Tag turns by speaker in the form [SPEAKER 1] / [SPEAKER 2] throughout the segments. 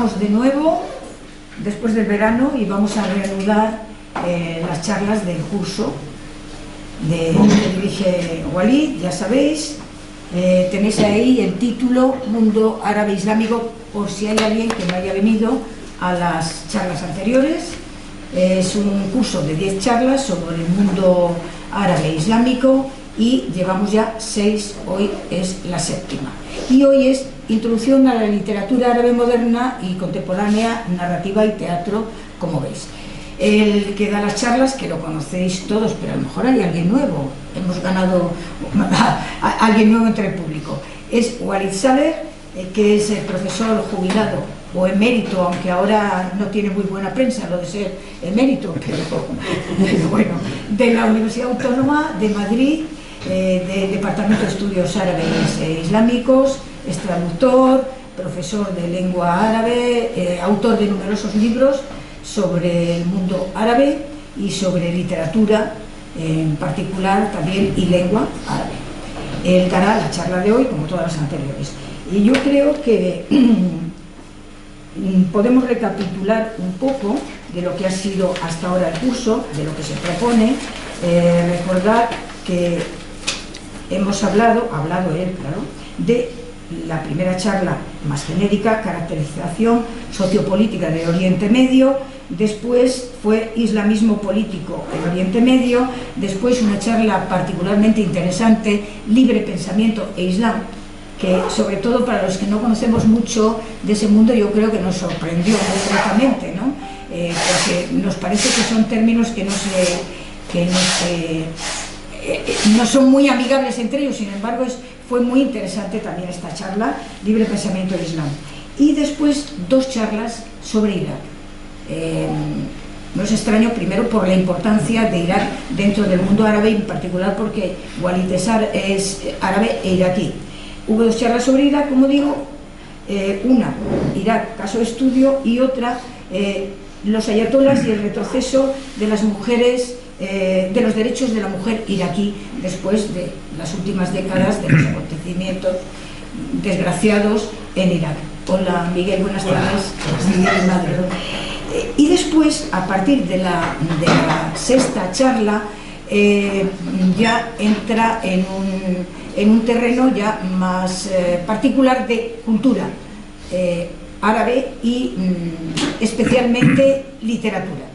[SPEAKER 1] estamos de nuevo después del verano y vamos a reanudar las charlas del curso que dirige Walid, ya sabéis. Tenéis ahí el título Mundo Árabe Islámico, por si hay alguien que no haya venido a las charlas anteriores. Es un curso de 10 charlas sobre el mundo árabe islámico y llevamos ya 6, hoy es la 7ª. Y hoy es Introducción a la literatura árabe moderna y contemporánea, narrativa y teatro, como veis. El que da las charlas, que lo conocéis todos, pero a lo mejor hay alguien nuevo, hemos ganado a alguien nuevo entre el público, es Walid Saler, que es el profesor jubilado o emérito, aunque ahora no tiene muy buena prensa lo de ser emérito, pero bueno, de la Universidad Autónoma de Madrid, del Departamento de Estudios Árabes e Islámicos, es traductor, profesor de lengua árabe, autor de numerosos libros sobre el mundo árabe y sobre literatura en particular también y lengua árabe. Él dará la charla de hoy como todas las anteriores. Y yo creo que podemos recapitular un poco de lo que ha sido hasta ahora el curso, de lo que se propone. Recordar que hemos hablado él, claro, de la primera charla más genérica, caracterización sociopolítica del Oriente Medio, después fue islamismo político en Oriente Medio, después una charla particularmente interesante, libre pensamiento e Islam, que sobre todo para los que no conocemos mucho de ese mundo yo creo que nos sorprendió muy gratamente, ¿no? Porque nos parece que son términos que no son muy amigables entre ellos, sin embargo fue muy interesante también esta charla, libre pensamiento e Islam. Y después 2 charlas sobre Irak. No es extraño, primero por la importancia de Irak dentro del mundo árabe, en particular porque Walid es árabe e iraquí. Hubo 2 charlas sobre Irak, como digo, una, Irak, caso de estudio, y otra, los ayatolás y el retroceso de las mujeres, de los derechos de la mujer iraquí después de las últimas décadas de los acontecimientos desgraciados en Irak. Hola Miguel, buenas tardes. Y después, a partir de la 6ª charla, ya entra en un terreno ya más particular de cultura árabe y especialmente literatura.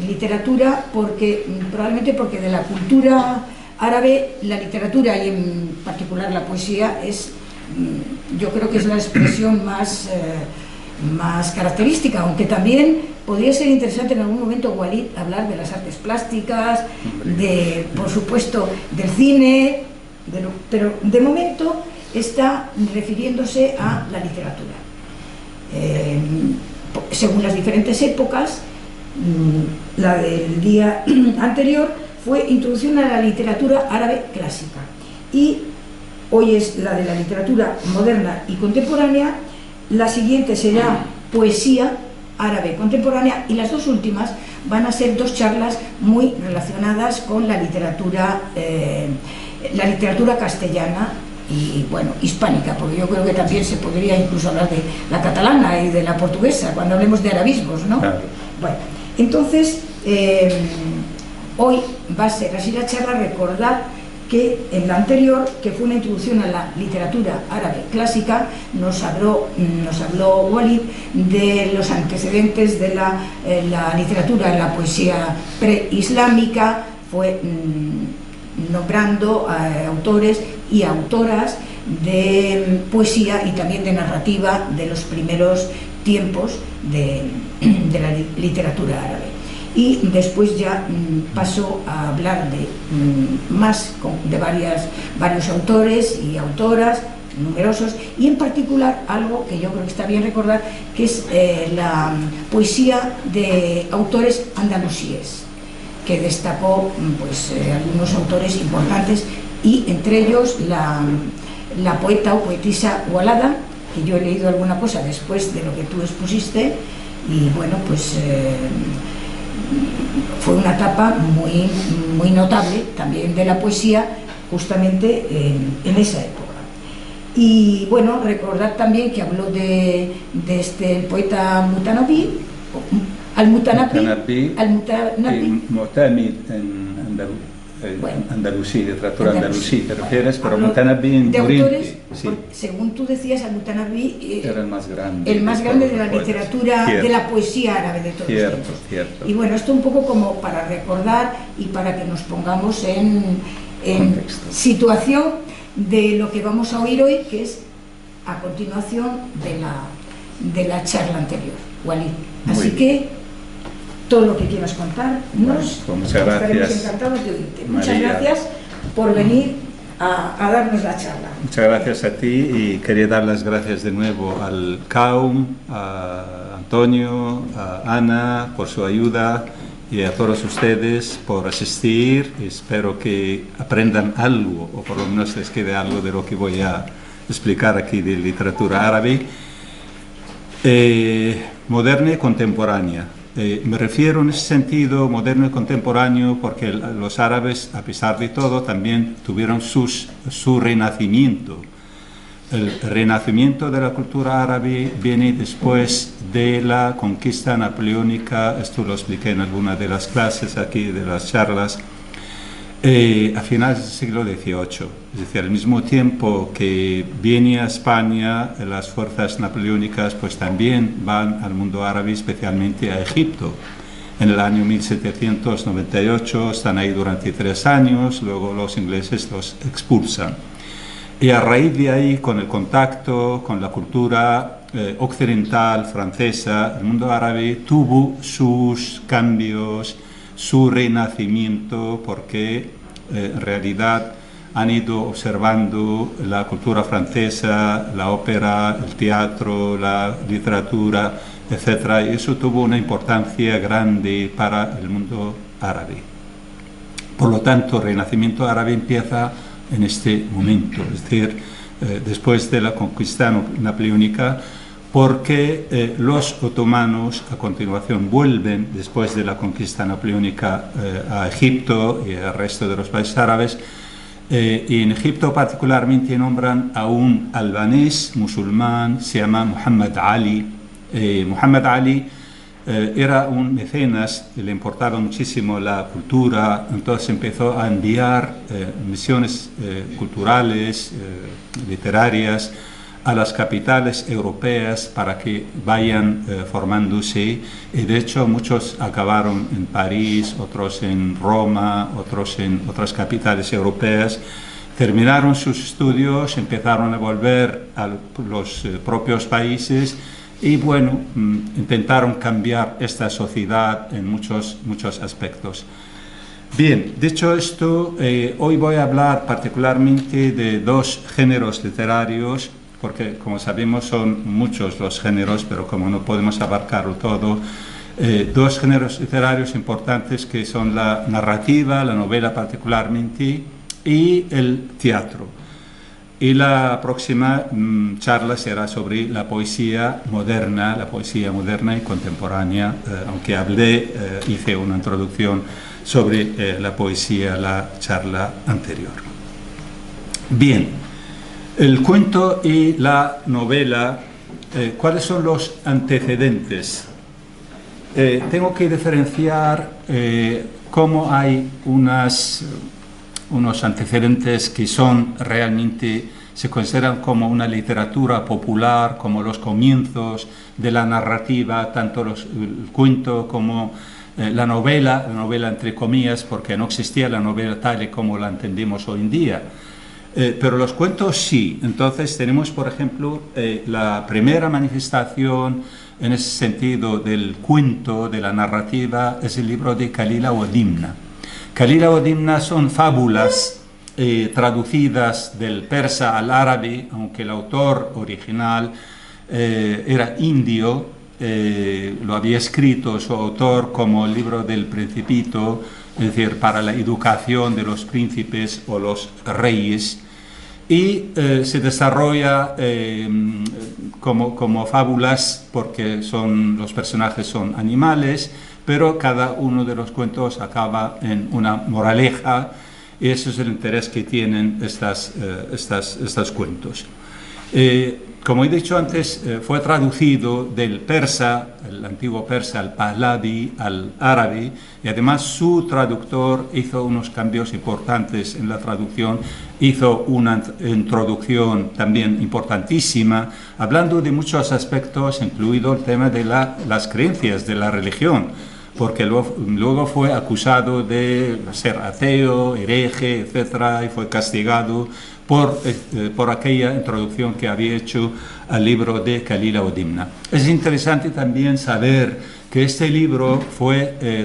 [SPEAKER 1] Literatura probablemente porque de la cultura árabe la literatura y en particular la poesía es, yo creo que es la expresión más característica, aunque también podría ser interesante en algún momento, Walid, hablar de las artes plásticas, por supuesto del cine, pero de momento está refiriéndose a la literatura. Según las diferentes épocas, la del día anterior fue Introducción a la literatura árabe clásica y hoy es la de la literatura moderna y contemporánea. La siguiente será Poesía árabe contemporánea y las 2 últimas van a ser 2 charlas muy relacionadas con la literatura castellana y, bueno, hispánica, porque yo creo que también se podría incluso hablar de la catalana y de la portuguesa cuando hablemos de arabismos, ¿no? Claro. Bueno, entonces, hoy va a ser así la charla. Recordad que en la anterior, que fue una introducción a la literatura árabe clásica, nos habló Walid de los antecedentes de la literatura, la poesía preislámica, fue nombrando a autores y autoras de poesía y también de narrativa de los primeros tiempos de la literatura árabe. Y después ya pasó a hablar de varios autores y autoras numerosos, y en particular algo que yo creo que está bien recordar, que es la poesía de autores andalusíes, que destacó algunos autores importantes, y entre ellos la poeta o poetisa Walada, que yo he leído alguna cosa después de lo que tú expusiste, y bueno, pues fue una etapa muy notable también de la poesía justamente en esa época. Y bueno, recordad también que habló de este poeta Mutanabí,
[SPEAKER 2] Mutanabí
[SPEAKER 1] Al-Mutanabbi.
[SPEAKER 2] y Mu'tamid en Andalusí, literatura andalusí, te refieres, pero Mutanabí en Oriente. Sí.
[SPEAKER 1] Según tú decías, Al-Mutanabbi
[SPEAKER 2] era el más grande.
[SPEAKER 1] El más grande de la literatura, de la poesía árabe de todos los tiempos.
[SPEAKER 2] Cierto.
[SPEAKER 1] Y bueno, esto un poco como para recordar y para que nos pongamos en situación de lo que vamos a oír hoy, que es a continuación de la charla anterior, Walid. Así que todo lo que quieras contar,
[SPEAKER 2] muchas gracias.
[SPEAKER 1] Estaremos encantados de oírte. Muchas gracias por venir a darnos la charla.
[SPEAKER 2] Muchas gracias a ti, y quería dar las gracias de nuevo al CAUM, a Antonio, a Ana por su ayuda, y a todos ustedes por asistir. Espero que aprendan algo, o por lo menos les quede algo de lo que voy a explicar aquí de literatura árabe moderna y contemporánea. Me refiero en ese sentido moderno y contemporáneo porque los árabes, a pesar de todo, también tuvieron su renacimiento. El renacimiento de la cultura árabe viene después de la conquista napoleónica. Esto lo expliqué en alguna de las clases aquí, de las charlas, a finales del siglo XVIII. Es decir, al mismo tiempo que viene a España las fuerzas napoleónicas, pues también van al mundo árabe, especialmente a Egipto. En el año 1798 están ahí durante 3 años, luego los ingleses los expulsan. Y a raíz de ahí, con el contacto con la cultura occidental, francesa, el mundo árabe tuvo sus cambios, su renacimiento, porque en realidad han ido observando la cultura francesa, la ópera, el teatro, la literatura, etc. Y eso tuvo una importancia grande para el mundo árabe. Por lo tanto, el renacimiento árabe empieza en este momento, es decir, después de la conquista napoleónica, porque los otomanos a continuación vuelven, después de la conquista napoleónica, a Egipto y al resto de los países árabes, y en Egipto particularmente nombran a un albanés musulmán, se llama Muhammad Ali. Muhammad Ali era un mecenas, le importaba muchísimo la cultura, entonces empezó a enviar misiones culturales, literarias, a las capitales europeas para que vayan formándose, y de hecho muchos acabaron en París, otros en Roma, otros en otras capitales europeas. Terminaron sus estudios, empezaron a volver a los propios países y bueno, intentaron cambiar esta sociedad en muchos aspectos. Bien, dicho esto, hoy voy a hablar particularmente de 2 géneros literarios, porque como sabemos son muchos los géneros, pero como no podemos abarcarlo todo, 2 géneros literarios importantes, que son la narrativa, la novela particularmente, y el teatro. Y la próxima charla será sobre la poesía moderna y contemporánea, aunque hice una introducción sobre la poesía la charla anterior. Bien. El cuento y la novela, ¿cuáles son los antecedentes? Tengo que diferenciar cómo hay unos antecedentes que son realmente, se consideran como una literatura popular, como los comienzos de la narrativa, tanto el cuento como la novela entre comillas, porque no existía la novela tal y como la entendemos hoy en día. Pero los cuentos sí. Entonces tenemos, por ejemplo, la primera manifestación en ese sentido del cuento, de la narrativa, es el libro de Kalila wa Dimna. Kalila wa Dimna son fábulas traducidas del persa al árabe, aunque el autor original era indio. Lo había escrito su autor como el libro del Principito, es decir, para la educación de los príncipes o los reyes, y se desarrolla como fábulas, porque los personajes son animales, pero cada uno de los cuentos acaba en una moraleja, y ese es el interés que tienen estos cuentos. Como he dicho antes, fue traducido del persa, el antiguo persa, al pahlavi, al árabe, y además su traductor hizo unos cambios importantes en la traducción, hizo una introducción también importantísima, hablando de muchos aspectos, incluido el tema de las creencias de la religión, porque luego fue acusado de ser ateo, hereje, etc., y fue castigado por aquella introducción que había hecho al libro de Khalil Dimna. Es interesante también saber que este libro fue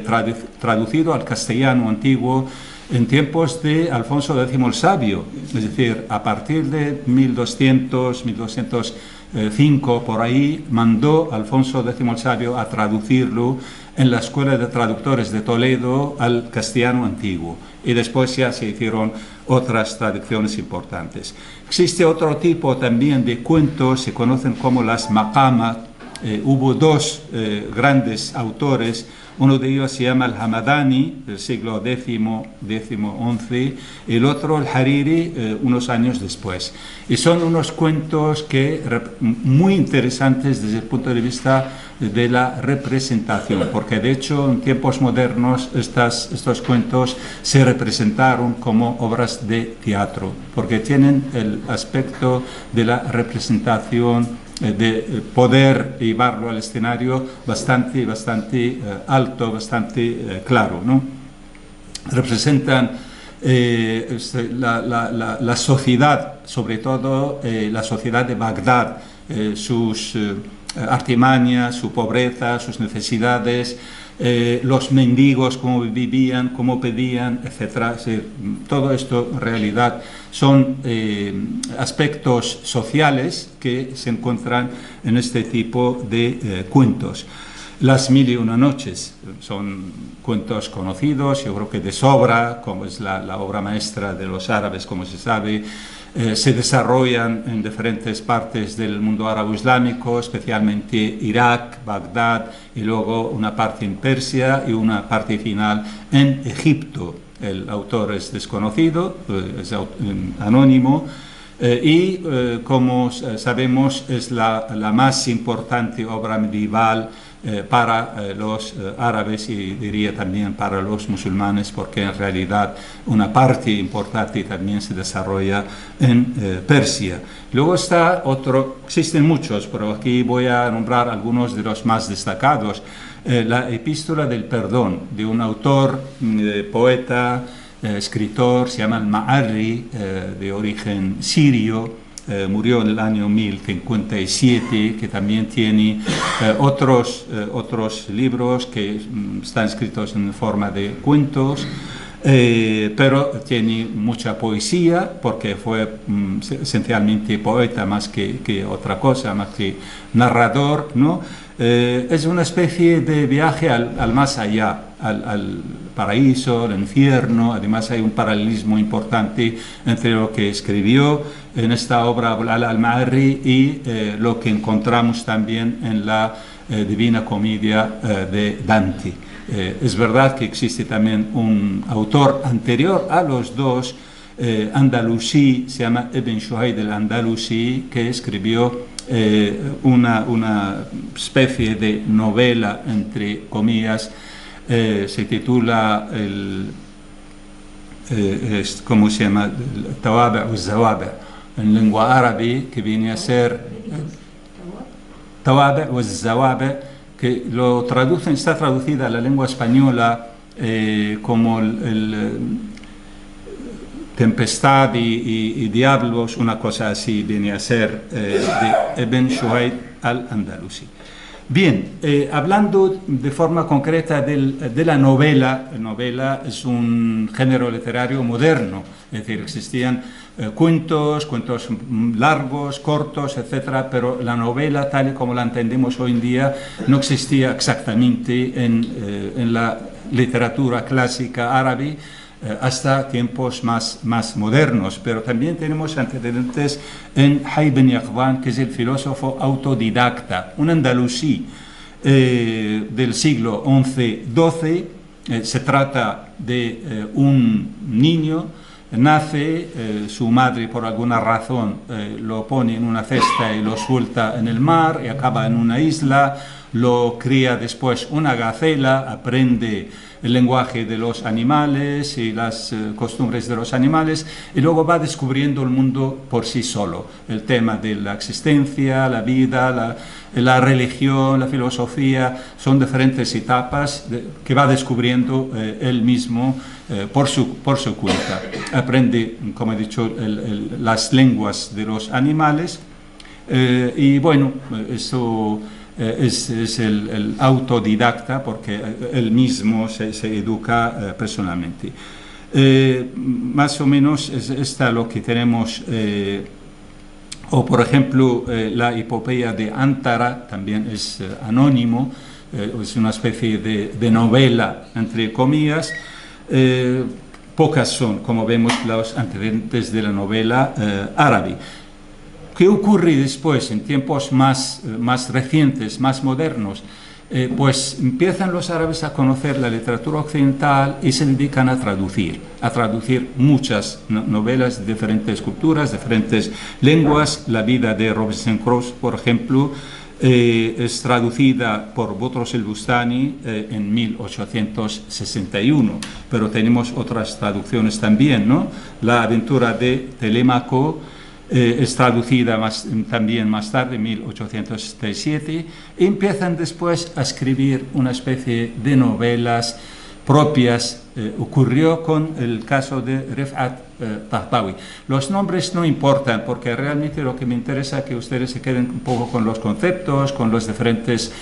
[SPEAKER 2] traducido al castellano antiguo en tiempos de Alfonso X el Sabio, es decir, a partir de 1200, 1205, por ahí, mandó Alfonso X el Sabio a traducirlo en la Escuela de Traductores de Toledo al castellano antiguo, y después ya se hicieron otras traducciones importantes. Existe otro tipo también de cuentos, se conocen como las maqamat. Hubo dos grandes autores, uno de ellos se llama el Hamadani, del siglo X, XI, y el otro el Hariri, unos años después. Y son unos cuentos muy interesantes desde el punto de vista de la representación, porque de hecho en tiempos modernos estos cuentos se representaron como obras de teatro, porque tienen el aspecto de la representación, de poder llevarlo al escenario bastante alto, bastante claro, ¿no? Representan la sociedad, sobre todo la sociedad de Bagdad, sus artimañas, su pobreza, sus necesidades, los mendigos, cómo vivían, cómo pedían, etc. Todo esto en realidad son aspectos sociales que se encuentran en este tipo de cuentos. Las Mil y una noches son cuentos conocidos, yo creo que de sobra, como es la obra maestra de los árabes, como se sabe. Se desarrollan en diferentes partes del mundo árabe-islámico, especialmente Irak, Bagdad, y luego una parte en Persia y una parte final en Egipto. El autor es desconocido, es anónimo, y como sabemos es la más importante obra medieval para los árabes, y diría también para los musulmanes, porque en realidad una parte importante también se desarrolla en Persia. Luego está existen muchos, pero aquí voy a nombrar algunos de los más destacados. La Epístola del Perdón, de un autor, poeta, escritor, se llama al-Ma'arri, de origen sirio. Murió en el año 1057, que también tiene otros libros que están escritos en forma de cuentos, pero tiene mucha poesía, porque fue esencialmente poeta más que otra cosa, más que narrador, ¿no? Es una especie de viaje al más allá, al paraíso, al infierno. Además hay un paralelismo importante entre lo que escribió en esta obra al-Ma'arri y lo que encontramos también en la Divina Comedia de Dante. Es verdad que existe también un autor anterior a los dos, andalusí, se llama Ibn Shuhayd al-Andalusi, que escribió una especie de novela, entre comillas. Se titula ¿cómo se llama? Tawabi' o Zawabi', en lengua árabe, que viene a ser Tawabi' o Zawabi', que está traducida a la lengua española como Tempestad y Diablos, una cosa así viene a ser, de Ibn Shuhayd al-Andalusi. Bien, hablando de forma concreta de la novela es un género literario moderno, es decir, existían cuentos largos, cortos, etcétera, pero la novela, tal y como la entendemos hoy en día, no existía exactamente en la literatura clásica árabe hasta tiempos más modernos. Pero también tenemos antecedentes en Hayy ibn Yaqzan, que es el filósofo autodidacta, un andalusí del siglo XI-XII. Se trata de un niño nace, su madre por alguna razón lo pone en una cesta y lo suelta en el mar y acaba en una isla, lo cría después una gacela, aprende el lenguaje de los animales y las costumbres de los animales y luego va descubriendo el mundo por sí solo. El tema de la existencia, la vida, la religión, la filosofía, son diferentes etapas que va descubriendo él mismo por su cuenta. Aprende, como he dicho, las lenguas de los animales y bueno, eso es el autodidacta porque él mismo se educa personalmente. Más o menos está lo que tenemos, o por ejemplo la epopeya de Antara también es anónimo, es una especie de novela entre comillas. Pocas son, como vemos, los antecedentes de la novela árabe. ¿Qué ocurre después, en tiempos más recientes, más modernos? Pues empiezan los árabes a conocer la literatura occidental y se dedican a traducir muchas novelas de diferentes culturas, diferentes lenguas. La vida de Robinson Crusoe, por ejemplo, es traducida por Boutros el Bustani en 1861, pero tenemos otras traducciones también, ¿no? La aventura de Telémaco es traducida también más tarde, en 1867, y empiezan después a escribir una especie de novelas propias. Ocurrió con el caso de Rifat Tahtawi. Los nombres no importan, porque realmente lo que me interesa es que ustedes se queden un poco con los conceptos, con los diferentes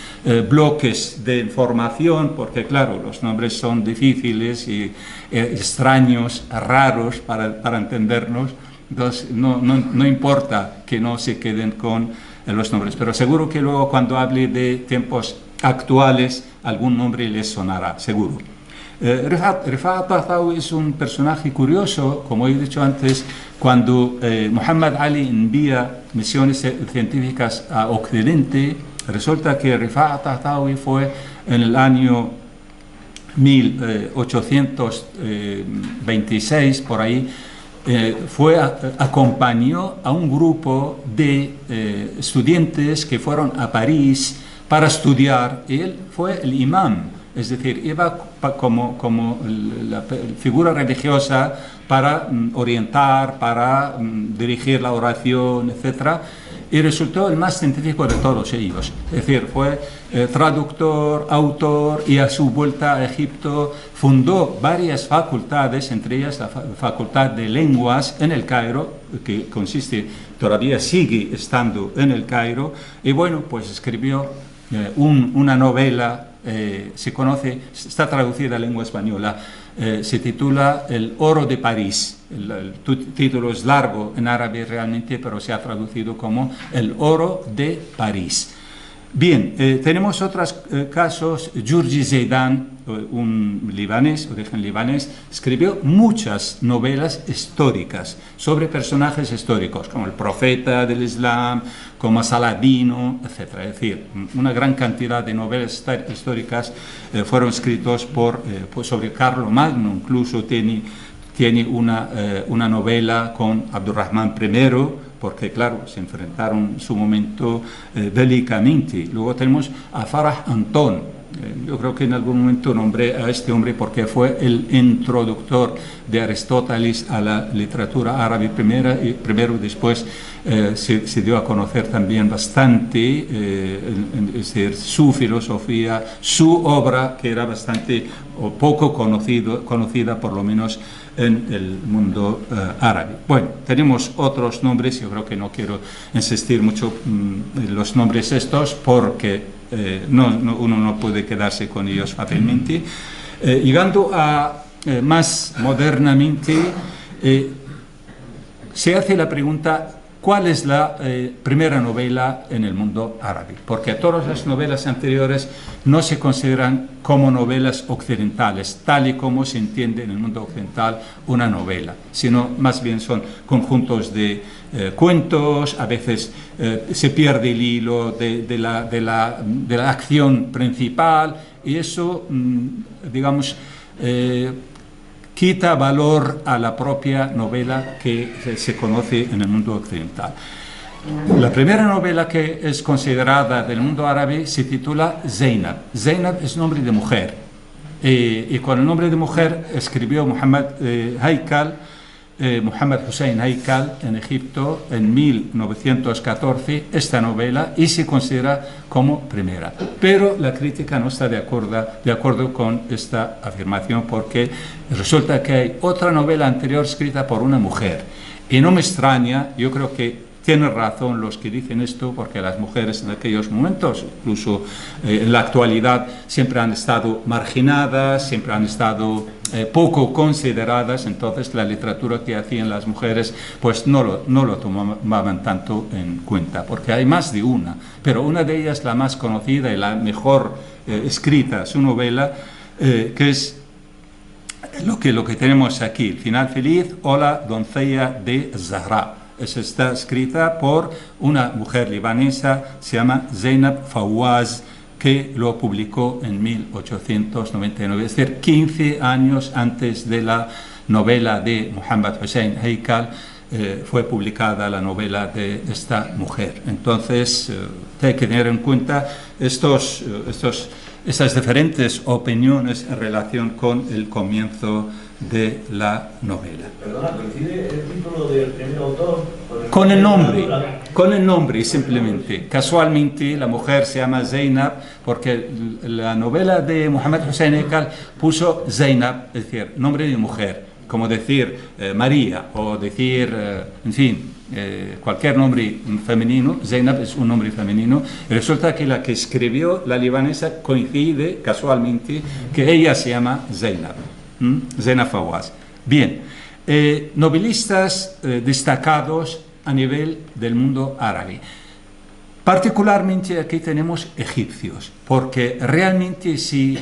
[SPEAKER 2] bloques de información, porque claro, los nombres son difíciles y extraños, raros para entendernos. Entonces, no importa que no se queden con los nombres, pero seguro que luego cuando hable de tiempos actuales, algún nombre les sonará, seguro. Rifat Tahtawi es un personaje curioso, como he dicho antes, cuando Muhammad Ali envía misiones científicas a Occidente, resulta que Rifat Tahtawi fue en el año 1826, por ahí, acompañó a un grupo de estudiantes que fueron a París para estudiar. Él fue el imam, es decir, iba como la figura religiosa para orientar, para dirigir la oración, etc. Y resultó el más científico de todos ellos. Es decir, fue traductor, autor, y a su vuelta a Egipto fundó varias facultades, entre ellas la Facultad de Lenguas en el Cairo, que todavía sigue estando en el Cairo, y bueno, pues escribió una novela, está traducida a lengua española, se titula El oro de París. El título es largo en árabe realmente, pero se ha traducido como El oro de París. Bien, tenemos otros casos. Jurji Zeidan, un libanés, origen libanés, escribió muchas novelas históricas sobre personajes históricos, como el profeta del Islam, como Saladino, etc. Es decir, una gran cantidad de novelas históricas fueron escritas sobre Carlomagno. Incluso tiene una novela con Abdurrahman I, porque claro, se enfrentaron en su momento bélicamente. Luego tenemos a Farah Anton. Yo creo que en algún momento nombré a este hombre porque fue el introductor de Aristóteles a la literatura árabe primero, después se dio a conocer también bastante, es decir, su filosofía, su obra, que era bastante o poco conocida por lo menos en el mundo árabe. Bueno, tenemos otros nombres. Yo creo que no quiero insistir mucho en los nombres estos porque uno no puede quedarse con ellos fácilmente. Llegando a más modernamente, se hace la pregunta: ¿cuál es la primera novela en el mundo árabe? Porque todas las novelas anteriores no se consideran como novelas occidentales, tal y como se entiende en el mundo occidental una novela, sino más bien son conjuntos de cuentos. A veces se pierde el hilo de la acción principal, y eso, digamos, quita valor a la propia novela que se conoce en el mundo occidental. La primera novela que es considerada del mundo árabe se titula Zainab. Zainab es nombre de mujer. Y con el nombre de mujer escribió Muhammad Hussein Haikal en Egipto en 1914 esta novela y se considera como primera. Pero la crítica no está de acuerdo con esta afirmación porque resulta que hay otra novela anterior escrita por una mujer. Y no me extraña, yo creo que tienen razón los que dicen esto, porque las mujeres en aquellos momentos, incluso en la actualidad, siempre han estado marginadas, siempre han estado poco consideradas. Entonces la literatura que hacían las mujeres pues no lo tomaban tanto en cuenta, porque hay más de una, pero una de ellas, la más conocida y la mejor escrita, su novela, que es lo que tenemos aquí, El final feliz o La doncella de Zahra. Está escrita por una mujer libanesa, se llama Zainab Fawaz, que lo publicó en 1899, es decir, 15 años antes de la novela de Muhammad Hussein Haikal. Fue publicada la novela de esta mujer. Entonces, hay que tener en cuenta estas diferentes opiniones en relación con el comienzo de la novela.
[SPEAKER 3] Perdona, ¿coincide el título del primer autor
[SPEAKER 2] con el nombre simplemente? Casualmente la mujer se llama Zainab porque la novela de Muhammad Hussein Haikal puso Zainab, es decir, nombre de mujer, como decir María o decir, en fin, cualquier nombre femenino. Zainab es un nombre femenino. Resulta que la que escribió, la libanesa, coincide casualmente que ella se llama Zainab. Zainab Fawaz. Bien, novelistas destacados a nivel del mundo árabe. Particularmente aquí tenemos egipcios, porque realmente si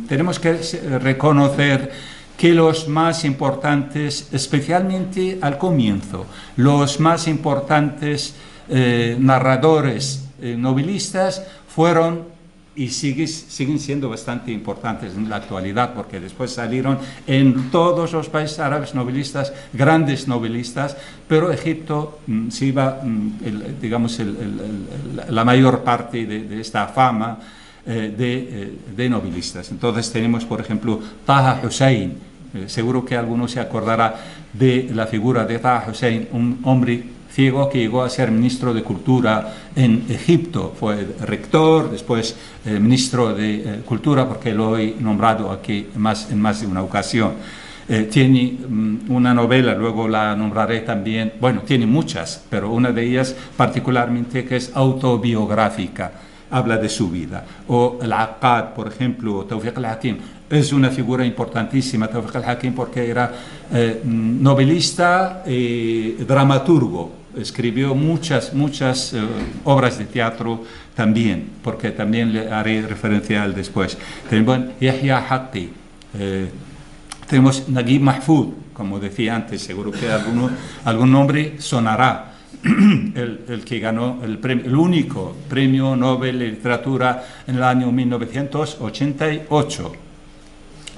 [SPEAKER 2] tenemos que reconocer que los más importantes, especialmente al comienzo, los más importantes narradores novelistas fueron y siguen siendo bastante importantes en la actualidad, porque después salieron en todos los países árabes novelistas, grandes novelistas, pero Egipto se iba, la mayor parte de esta fama de novelistas. Entonces tenemos, por ejemplo, Taha Hussein. Seguro que alguno se acordará de la figura de Taha Hussein, un hombre ciego que llegó a ser ministro de Cultura en Egipto. Fue rector, después ministro de Cultura, porque lo he nombrado aquí en más de una ocasión. Tiene una novela, luego la nombraré también, bueno, tiene muchas, pero una de ellas particularmente que es autobiográfica, habla de su vida. O Al-Aqad, por ejemplo, Tawfiq al-Hakim, es una figura importantísima, Tawfiq al-Hakim, porque era novelista y dramaturgo. Escribió muchas obras de teatro también, porque también le haré referencia al después. Tenemos Yahya Haqqi, tenemos Naguib Mahfoud, como decía antes, seguro que algún nombre sonará. El que ganó el único premio Nobel de Literatura en el año 1988.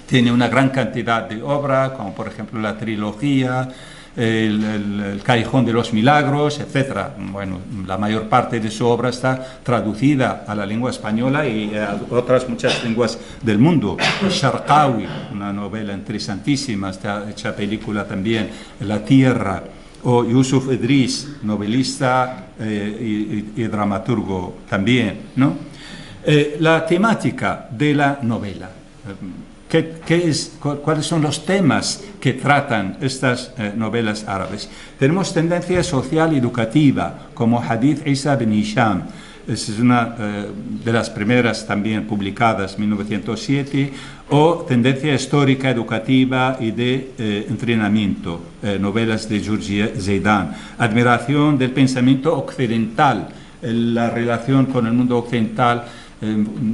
[SPEAKER 2] Tiene una gran cantidad de obras, como por ejemplo la trilogía, el Callejón de los Milagros, etc. Bueno, la mayor parte de su obra está traducida a la lengua española y a otras muchas lenguas del mundo. Sharqawi, una novela interesantísima, está hecha película también, La Tierra. O Yusuf Idris, novelista y dramaturgo también, ¿no? La temática de la novela. ¿Cuáles son los temas que tratan estas novelas árabes? Tenemos tendencia social y educativa, como Hadith Isa bin Hisham. Es una de las primeras también publicadas en 1907, o tendencia histórica, educativa y de entrenamiento, novelas de Georgie Zeidan. Admiración del pensamiento occidental, la relación con el mundo occidental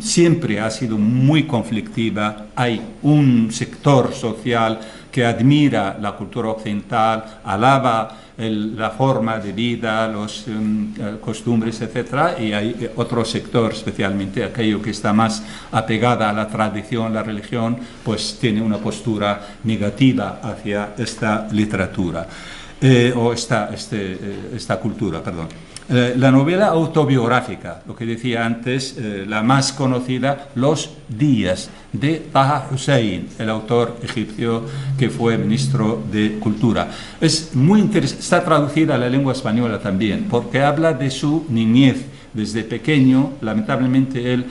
[SPEAKER 2] siempre ha sido muy conflictiva. Hay un sector social que admira la cultura occidental, alaba la forma de vida, los costumbres, etc. Y hay otro sector, especialmente aquello que está más apegada a la tradición, la religión, pues tiene una postura negativa hacia esta literatura, o esta cultura, perdón. La novela autobiográfica, lo que decía antes, la más conocida, Los días, de Taha Hussein, el autor egipcio que fue ministro de Cultura. Es muy interesante, está traducida a la lengua española también, porque habla de su niñez. Desde pequeño, lamentablemente, él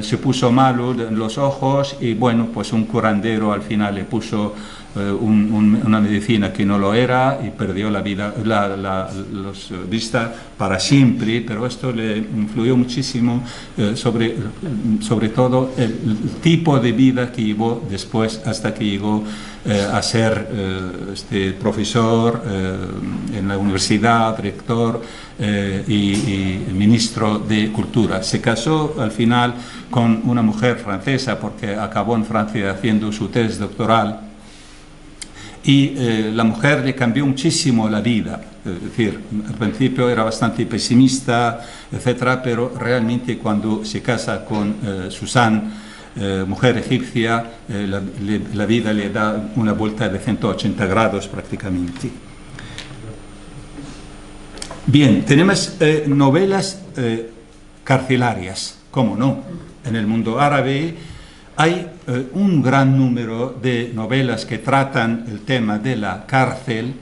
[SPEAKER 2] se puso malo en los ojos y, bueno, pues un curandero al final le puso una medicina que no lo era y perdió la vida, la vista para siempre, pero esto le influyó muchísimo sobre todo el tipo de vida que llevó después, hasta que llegó a ser profesor en la universidad, rector y ministro de Cultura. Se casó al final con una mujer francesa porque acabó en Francia haciendo su tesis doctoral, y la mujer le cambió muchísimo la vida. Es decir, al principio era bastante pesimista, etcétera, pero realmente cuando se casa con Susan, mujer egipcia, la vida le da una vuelta de 180 grados prácticamente. Bien, tenemos novelas carcelarias, ¿cómo no? En el mundo árabe hay un gran número de novelas que tratan el tema de la cárcel.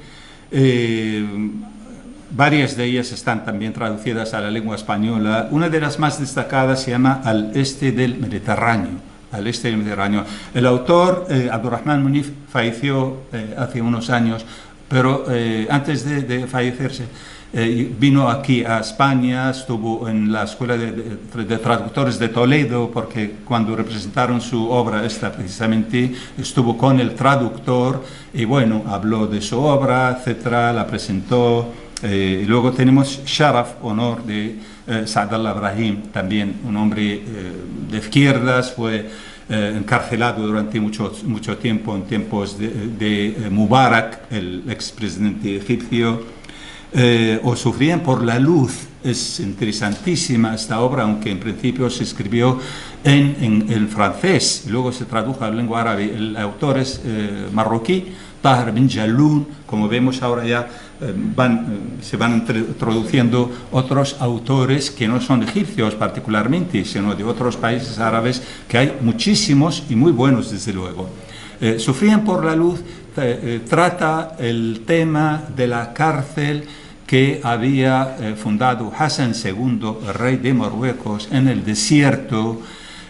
[SPEAKER 2] Varias de ellas están también traducidas a la lengua española. Una de las más destacadas se llama Al este del Mediterráneo. Al este del Mediterráneo. El autor, Abdurrahman Munif, falleció hace unos años, pero antes de fallecerse, vino aquí a España, estuvo en la Escuela de Traductores de Toledo, porque cuando representaron su obra esta precisamente, estuvo con el traductor y bueno, habló de su obra, etcétera, la presentó. Y luego tenemos Sharaf, honor de Saadallah Ibrahim, también un hombre de izquierdas, fue encarcelado durante mucho tiempo, en tiempos de Mubarak, el expresidente egipcio. O sufrían por la luz. Es interesantísima esta obra, aunque en principio se escribió en el francés, luego se tradujo a la lengua árabe. El autor es marroquí, Tahar bin Jalloun. Como vemos ahora ya se van introduciendo otros autores que no son egipcios particularmente, sino de otros países árabes, que hay muchísimos y muy buenos desde luego. Sufrían por la luz trata el tema de la cárcel que había fundado Hassan II, el rey de Marruecos, en el desierto,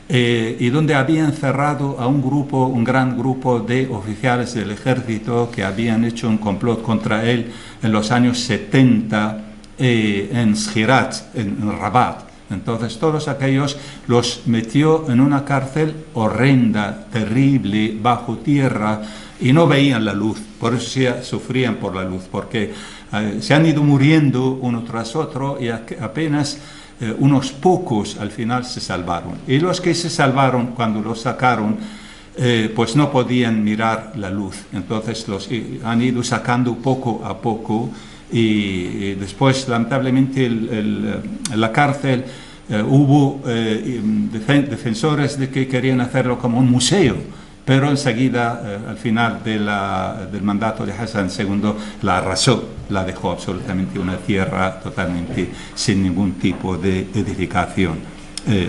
[SPEAKER 2] y donde había encerrado a un gran grupo de oficiales del ejército que habían hecho un complot contra él en los años 70 en Sjirat, en Rabat. Entonces todos aquellos los metió en una cárcel horrenda, terrible, bajo tierra, y no veían la luz. Por eso sufrían por la luz, porque se han ido muriendo uno tras otro y apenas unos pocos al final se salvaron. Y los que se salvaron, cuando los sacaron, pues no podían mirar la luz. Entonces los han ido sacando poco a poco. Y después, lamentablemente, en la cárcel hubo defensores de que querían hacerlo como un museo, pero enseguida, al final del mandato de Hassan II, la arrasó, la dejó absolutamente una tierra totalmente sin ningún tipo de edificación.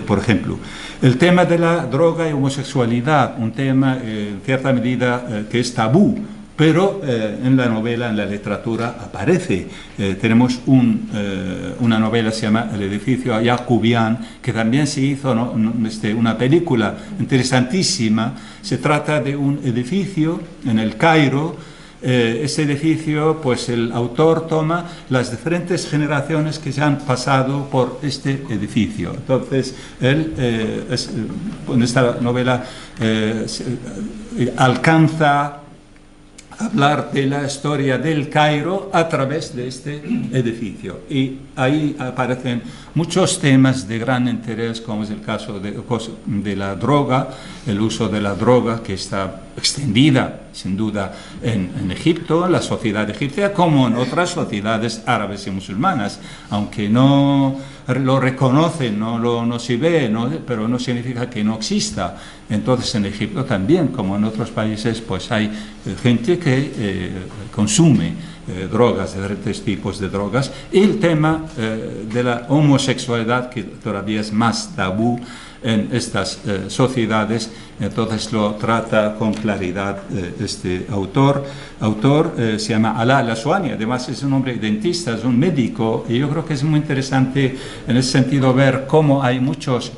[SPEAKER 2] Por ejemplo, el tema de la droga y homosexualidad, un tema en cierta medida que es tabú, pero en la novela, en la literatura aparece. Tenemos una novela que se llama El edificio Yacubián, que también se hizo una película interesantísima. Se trata de un edificio en el Cairo. Ese edificio, pues el autor toma las diferentes generaciones que se han pasado por este edificio. Entonces, él en esta novela alcanza hablar de la historia del Cairo a través de este edificio, y ahí aparecen muchos temas de gran interés, como es el caso de la droga, el uso de la droga que está extendida, sin duda, en Egipto, en la sociedad egipcia, como en otras sociedades árabes y musulmanas, aunque no lo reconocen, no se ve, pero no significa que no exista. Entonces en Egipto también, como en otros países, pues hay gente que consume drogas, diferentes tipos de drogas, y el tema de la homosexualidad, que todavía es más tabú en estas sociedades, entonces lo trata con claridad este autor. Se llama Alaa al-Aswani, además es un hombre dentista, es un médico, y yo creo que es muy interesante en ese sentido ver cómo hay muchos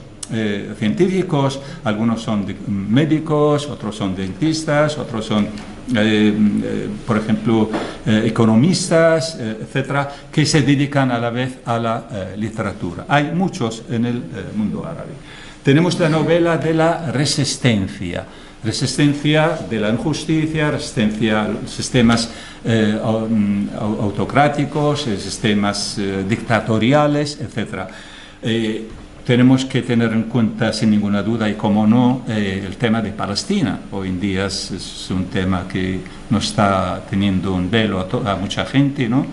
[SPEAKER 2] científicos, algunos son médicos, otros son dentistas, otros son por ejemplo economistas, etcétera, que se dedican a la vez a la literatura. Hay muchos en el mundo árabe. Tenemos la novela de la resistencia de la injusticia, resistencia a los sistemas autocráticos, sistemas dictatoriales, etcétera. Tenemos que tener en cuenta, sin ninguna duda, y como no, el tema de Palestina. Hoy en día es un tema que nos está teniendo un velo a mucha gente, ¿no?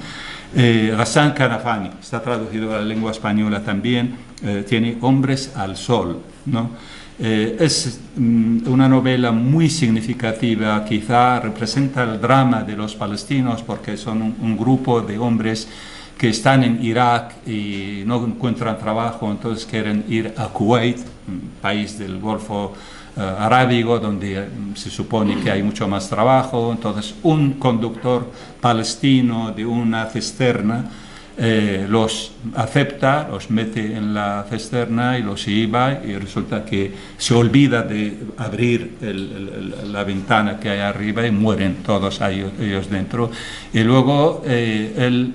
[SPEAKER 2] Ghassan Kanafani, está traducido a la lengua española también, tiene Hombres al Sol, ¿no? Es una novela muy significativa, quizá representa el drama de los palestinos, porque son un grupo de hombres que están en Irak y no encuentran trabajo, entonces quieren ir a Kuwait, un país del Golfo Arábigo, donde se supone que hay mucho más trabajo. Entonces un conductor palestino de una cisterna los acepta, los mete en la cisterna y los lleva, y resulta que se olvida de abrir la ventana que hay arriba y mueren todos ellos dentro. Y luego él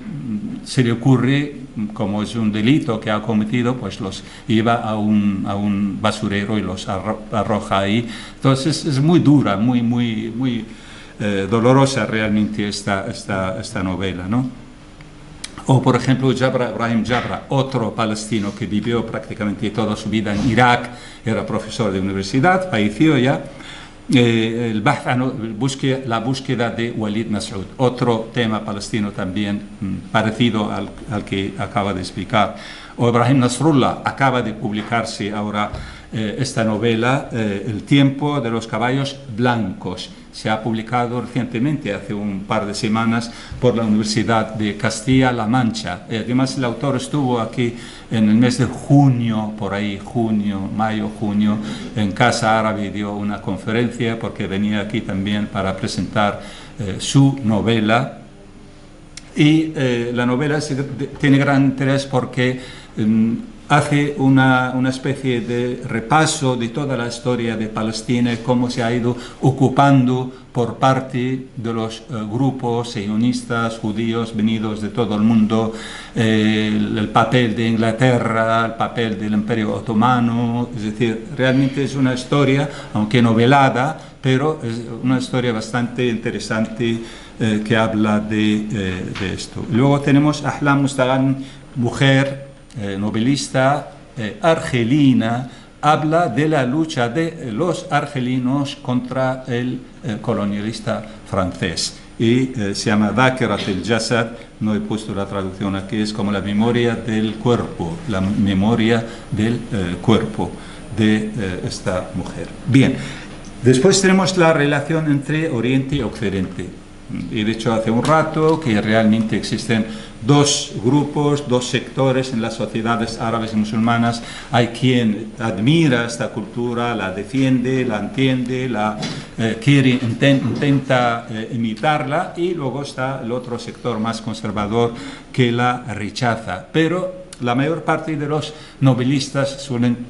[SPEAKER 2] se le ocurre, como es un delito que ha cometido, pues los lleva a un basurero y los arroja ahí. Entonces es muy dura, muy dolorosa realmente esta novela, ¿no? O, por ejemplo, Ibrahim Jabra, otro palestino que vivió prácticamente toda su vida en Irak, era profesor de universidad, falleció ya. La búsqueda de Walid Nassoud, otro tema palestino también parecido al que acaba de explicar. O Ibrahim Nasrullah, acaba de publicarse ahora esta novela, El tiempo de los caballos blancos. Se ha publicado recientemente, hace un par de semanas, por la Universidad de Castilla-La Mancha. Además, el autor estuvo aquí en el mes de junio, por ahí, mayo, junio, en Casa Árabe, dio una conferencia porque venía aquí también para presentar su novela. Y la novela tiene gran interés porque hace una especie de repaso de toda la historia de Palestina y cómo se ha ido ocupando por parte de los grupos sionistas judíos venidos de todo el mundo, el papel de Inglaterra, el papel del Imperio Otomano. Es decir, realmente es una historia, aunque novelada, pero es una historia bastante interesante que habla de esto. Luego tenemos Ahlam Mustaghan, mujer, novelista argelina, habla de la lucha de los argelinos contra el colonialista francés, y se llama Dhakirat al-Jasad. No he puesto la traducción aquí, es como la memoria del cuerpo, la memoria del cuerpo de esta mujer. Bien, después tenemos la relación entre Oriente y Occidente. He dicho hace un rato que realmente existen dos grupos, dos sectores en las sociedades árabes y musulmanas. Hay quien admira esta cultura, la defiende, la entiende, intenta imitarla, y luego está el otro sector más conservador que la rechaza. Pero la mayor parte de los novelistas suelen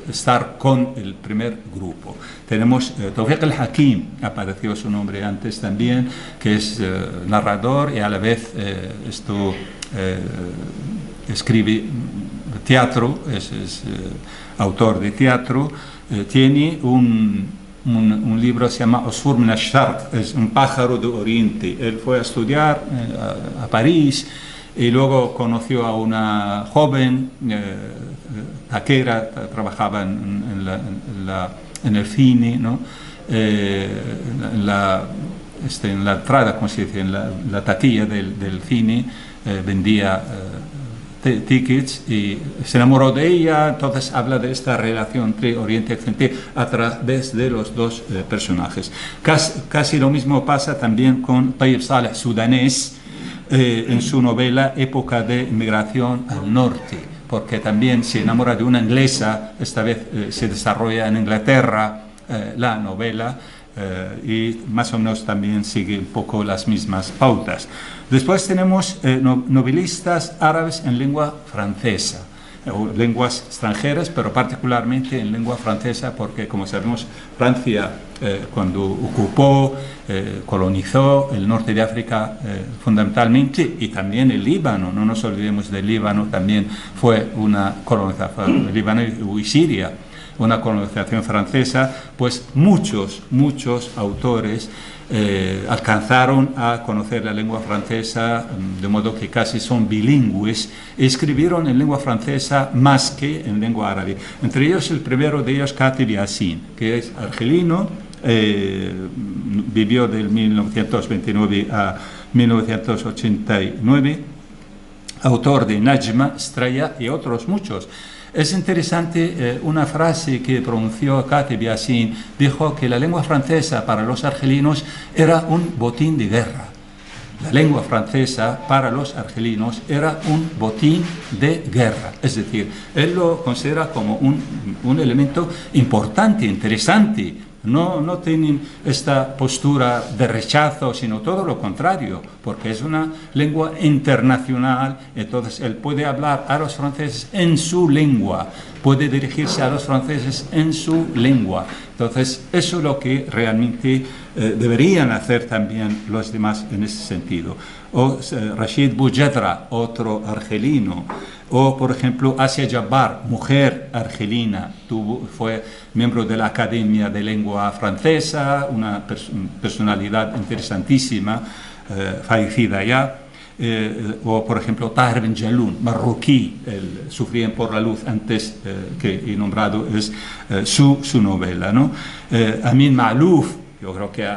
[SPEAKER 2] estar con el primer grupo. Tenemos Tawfiq al-Hakim, apareció su nombre antes también, que es narrador y a la vez escribe teatro, es autor de teatro. Tiene un libro que se llama Usfur min al-Sharq, es un pájaro de Oriente. Él fue a estudiar a París, y luego conoció a una joven taquera, trabajaba en el cine, ¿no? En la entrada, como se dice, en la taquilla del cine, vendía tickets y se enamoró de ella. Entonces habla de esta relación entre Oriente y Occidente a través de los dos personajes. Casi lo mismo pasa también con Tayyib Saleh, sudanés, en su novela Época de Inmigración al Norte, porque también se enamora de una inglesa. Esta vez se desarrolla en Inglaterra la novela, y más o menos también sigue un poco las mismas pautas. Después tenemos novelistas árabes en lengua francesa, o lenguas extranjeras, pero particularmente en lengua francesa, porque como sabemos Francia cuando ocupó, colonizó el norte de África fundamentalmente, y también el Líbano, no nos olvidemos del Líbano, también fue una colonización, el Líbano y Siria, una colonización francesa. Pues muchos autores alcanzaron a conocer la lengua francesa, de modo que casi son bilingües, escribieron en lengua francesa más que en lengua árabe. Entre ellos, el primero de ellos, Katib Yassin, que es argelino, vivió del 1929 a 1989, autor de Najma, Estrella y otros muchos. Es interesante una frase que pronunció Katib Yassin. Dijo que la lengua francesa para los argelinos era un botín de guerra. La lengua francesa para los argelinos era un botín de guerra. Es decir, él lo considera como un elemento importante, interesante. No tienen esta postura de rechazo, sino todo lo contrario, porque es una lengua internacional. Entonces él puede hablar a los franceses en su lengua, puede dirigirse a los franceses en su lengua. Entonces eso es lo que realmente deberían hacer también los demás en ese sentido. O Rashid Boujedra, otro argelino. O, por ejemplo, Asia Jabbar, mujer argelina, fue miembro de la Academia de Lengua Francesa, una personalidad interesantísima, fallecida ya. O, por ejemplo, Tahir Ben Jelloun, marroquí, Sufrían por la luz, antes que he nombrado, es su novela, ¿no? Amin Maalouf. Yo creo que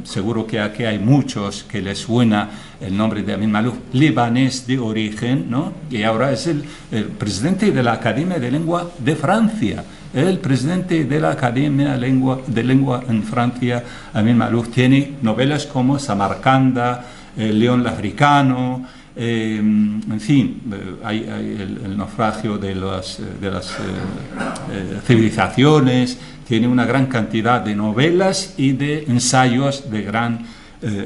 [SPEAKER 2] seguro que aquí hay muchos que les suena el nombre de Amin Maalouf, libanés de origen, ¿no? Y ahora es el presidente de la Academia de Lengua de Francia. El presidente de la Academia de Lengua en Francia, Amin Maalouf, tiene novelas como Samarcanda, El León Africano, en fin, hay el naufragio de las civilizaciones. Tiene una gran cantidad de novelas y de ensayos de gran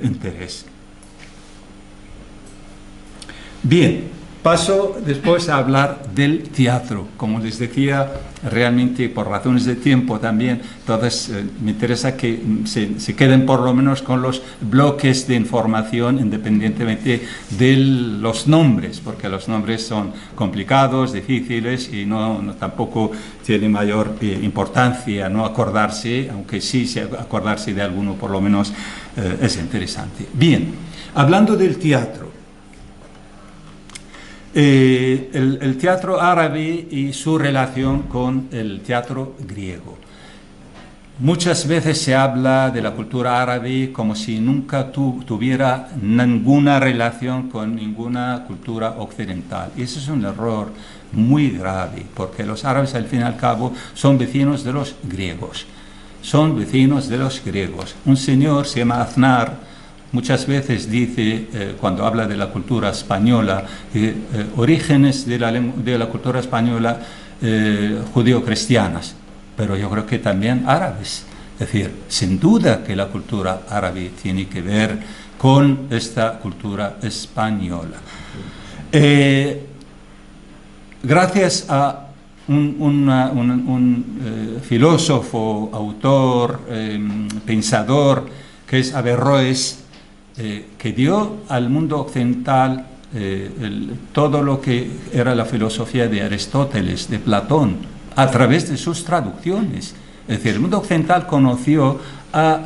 [SPEAKER 2] interés. Bien, paso después a hablar del teatro. Como les decía, realmente por razones de tiempo también, entonces me interesa que se queden por lo menos con los bloques de información, independientemente de los nombres, porque los nombres son complicados, difíciles, y tampoco tiene mayor importancia no acordarse, aunque sí acordarse de alguno por lo menos es interesante. Bien, hablando del teatro, el teatro árabe y su relación con el teatro griego. Muchas veces se habla de la cultura árabe como si nunca tuviera ninguna relación con ninguna cultura occidental. Y eso es un error muy grave, porque los árabes al fin y al cabo son vecinos de los griegos. Un señor se llama Aznar. Muchas veces dice, cuando habla de la cultura española, orígenes de la cultura española judío-cristianas, pero yo creo que también árabes. Es decir, sin duda que la cultura árabe tiene que ver con esta cultura española. Gracias a un filósofo, autor, pensador, que es Averroes, que dio al mundo occidental todo lo que era la filosofía de Aristóteles, de Platón, a través de sus traducciones. Es decir, el mundo occidental conoció a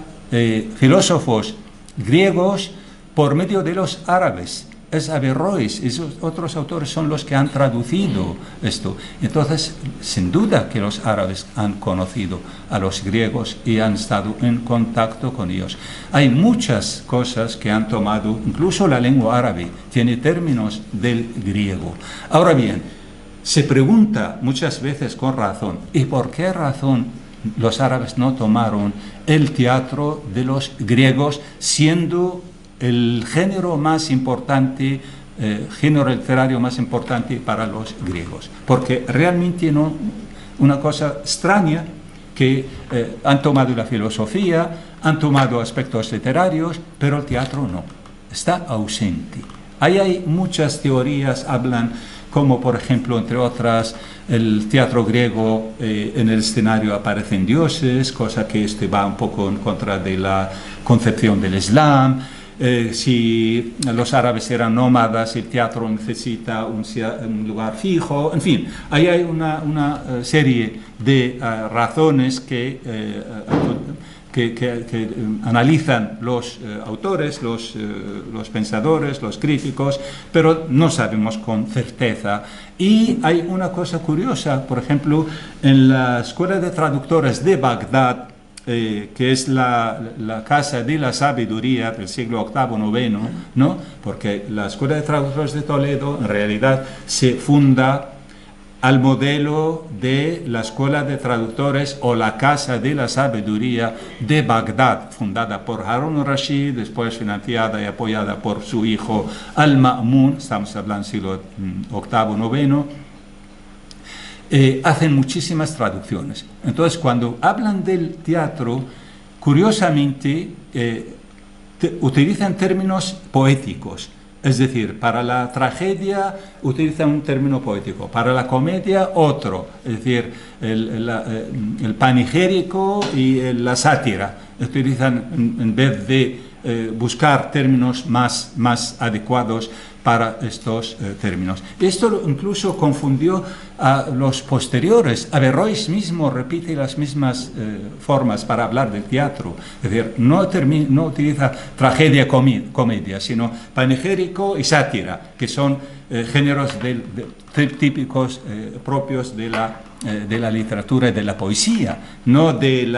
[SPEAKER 2] filósofos griegos por medio de los árabes. es Averroes, esos otros autores son los que han traducido esto. Entonces, sin duda que los árabes han conocido a los griegos y han estado en contacto con ellos. Hay muchas cosas que han tomado, incluso la lengua árabe tiene términos del griego. Ahora bien, se pregunta muchas veces con razón, ¿y por qué razón los árabes no tomaron el teatro de los griegos, siendo el género más importante, género literario más importante para los griegos? Porque realmente no, una cosa extraña que han tomado la filosofía, han tomado aspectos literarios, pero el teatro no, está ausente. Ahí hay muchas teorías, hablan como por ejemplo, entre otras, el teatro griego, en el escenario aparecen dioses, cosa que va un poco en contra de la concepción del Islam. Si los árabes eran nómadas, el teatro necesita un lugar fijo, en fin, ahí hay una serie de razones que analizan los autores, los pensadores, los críticos, pero no sabemos con certeza. Y hay una cosa curiosa, por ejemplo, en la Escuela de Traductores de Bagdad, que es la casa de la sabiduría del siglo VIII, IX, ¿no? Porque la Escuela de Traductores de Toledo en realidad se funda al modelo de la Escuela de Traductores o la Casa de la Sabiduría de Bagdad, fundada por Harun al-Rashid, después financiada y apoyada por su hijo Al-Ma'mun, estamos hablando del siglo VIII, IX. Hacen muchísimas traducciones. Entonces, cuando hablan del teatro, curiosamente, utilizan términos poéticos. Es decir, para la tragedia utilizan un término poético, para la comedia otro, es decir, el panegírico y la sátira. Utilizan, en vez de buscar términos más adecuados para estos términos. Esto incluso confundió a los posteriores. Averroes mismo repite las mismas formas para hablar del teatro. Es decir, no utiliza tragedia, comedia, sino panegírico y sátira, que son géneros típicos propios de la literatura y de la poesía, no del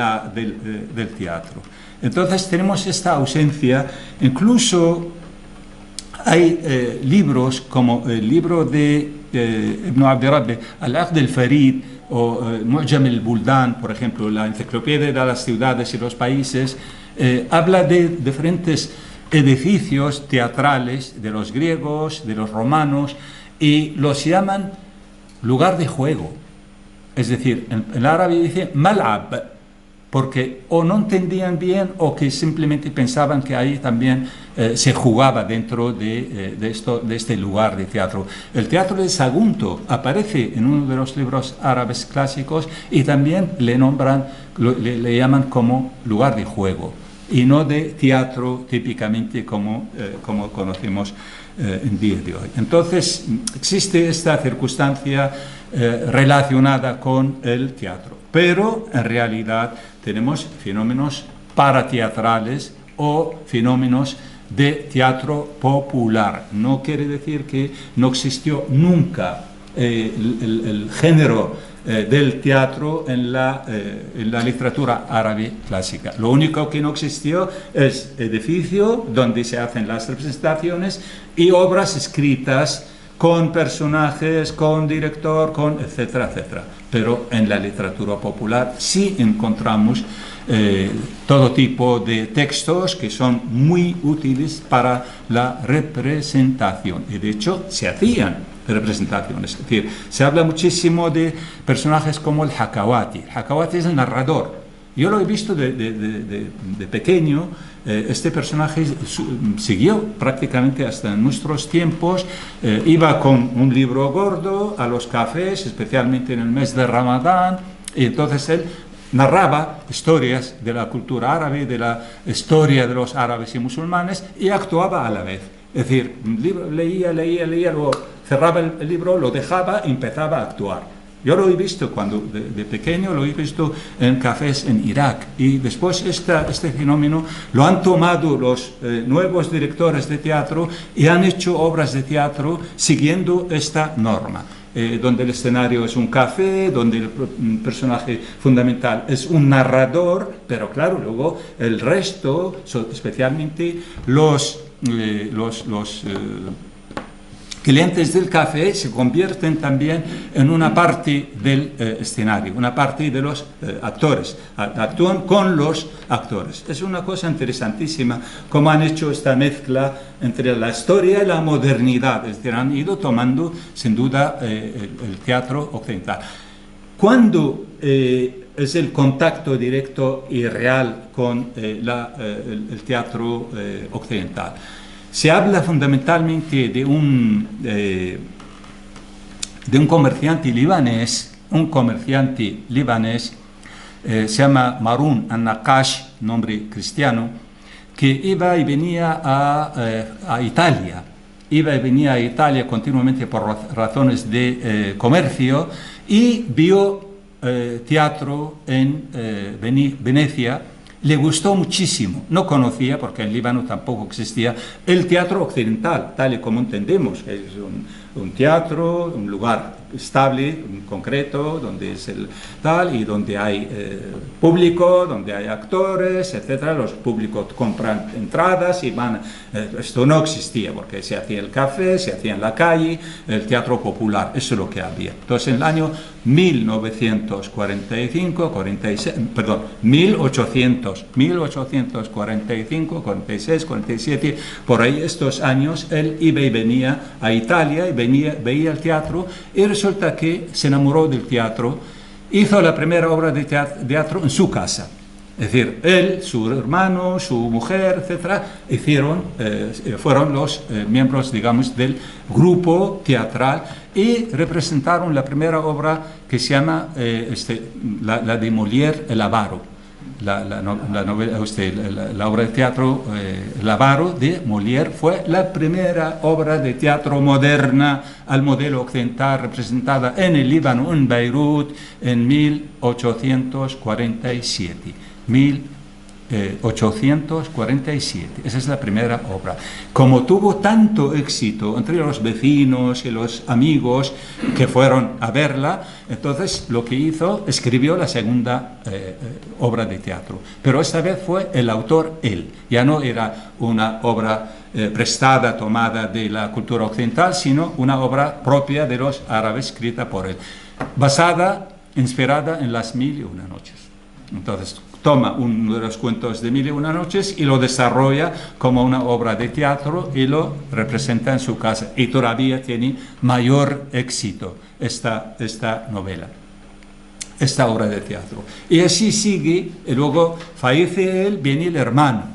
[SPEAKER 2] teatro. Entonces tenemos esta ausencia. Incluso hay libros como el libro de Ibn Abdirabbi, Al-Aqd al-Farid, o Mu'jam al-Buldan, por ejemplo, la enciclopedia de las ciudades y los países, habla de diferentes edificios teatrales de los griegos, de los romanos, y los llaman lugar de juego. Es decir, en árabe dice mal'ab, porque o no entendían bien o que simplemente pensaban que ahí también se jugaba dentro de este lugar de teatro. El teatro de Sagunto aparece en uno de los libros árabes clásicos y también le llaman como lugar de juego y no de teatro típicamente como conocemos en día de hoy. Entonces existe esta circunstancia relacionada con el teatro, pero en realidad tenemos fenómenos parateatrales o fenómenos de teatro popular. No quiere decir que no existió nunca el género del teatro en la literatura árabe clásica. Lo único que no existió es edificio donde se hacen las representaciones y obras escritas con personajes, con director, con etcétera, etcétera. Pero en la literatura popular sí encontramos todo tipo de textos que son muy útiles para la representación. Y de hecho se hacían representaciones. Es decir, se habla muchísimo de personajes como el Hakawati. El Hakawati es el narrador. Yo lo he visto de pequeño. Este personaje siguió prácticamente hasta nuestros tiempos. Iba con un libro gordo a los cafés, especialmente en el mes de Ramadán, y entonces él narraba historias de la cultura árabe, de la historia de los árabes y musulmanes, y actuaba a la vez. Es decir, leía, luego cerraba el libro, lo dejaba y empezaba a actuar. Yo lo he visto cuando de pequeño, lo he visto en cafés en Irak, y después este fenómeno lo han tomado los nuevos directores de teatro y han hecho obras de teatro siguiendo esta norma. Donde el escenario es un café, donde el personaje fundamental es un narrador, pero claro, luego el resto, especialmente los clientes del café, se convierten también en una parte del escenario, una parte de los actores, actúan con los actores. Es una cosa interesantísima cómo han hecho esta mezcla entre la historia y la modernidad, es decir, han ido tomando sin duda el teatro occidental. Cuando es el contacto directo y real con el teatro occidental. Se habla fundamentalmente de un comerciante libanés, se llama Marun al-Naqash, nombre cristiano, que iba y venía a Italia. Iba y venía a Italia continuamente por razones de comercio y vio teatro en Venecia. Le gustó muchísimo. No conocía, porque en Líbano tampoco existía, el teatro occidental, tal y como entendemos. Es un teatro, un lugar estable, concreto, donde es el tal, y donde hay público, donde hay actores, etcétera. Los públicos compran entradas y van. Esto no existía, porque se hacía el café, se hacía en la calle, el teatro popular, eso es lo que había. Entonces, en el año 1845, 46, 47, por ahí estos años, él iba y venía a Italia y veía el teatro, y resulta que se enamoró del teatro, hizo la primera obra de teatro en su casa. Es decir, él, su hermano, su mujer, etcétera, fueron los miembros, digamos, del grupo teatral y representaron la primera obra que se llama la de Molière, El avaro. La obra de teatro El avaro de Molière fue la primera obra de teatro moderna al modelo occidental, representada en el Líbano, en Beirut, en 1847. 1847, esa es la primera obra. Como tuvo tanto éxito entre los vecinos y los amigos que fueron a verla, entonces lo que hizo, escribió la segunda obra de teatro, pero esta vez fue el autor él, ya no era una obra prestada, tomada de la cultura occidental, sino una obra propia de los árabes, escrita por él, inspirada en las Mil y una noches. Entonces toma uno de los cuentos de Mil y una noches y lo desarrolla como una obra de teatro y lo representa en su casa, y todavía tiene mayor éxito esta novela, esta obra de teatro. Y así sigue, y luego fallece él, viene el hermano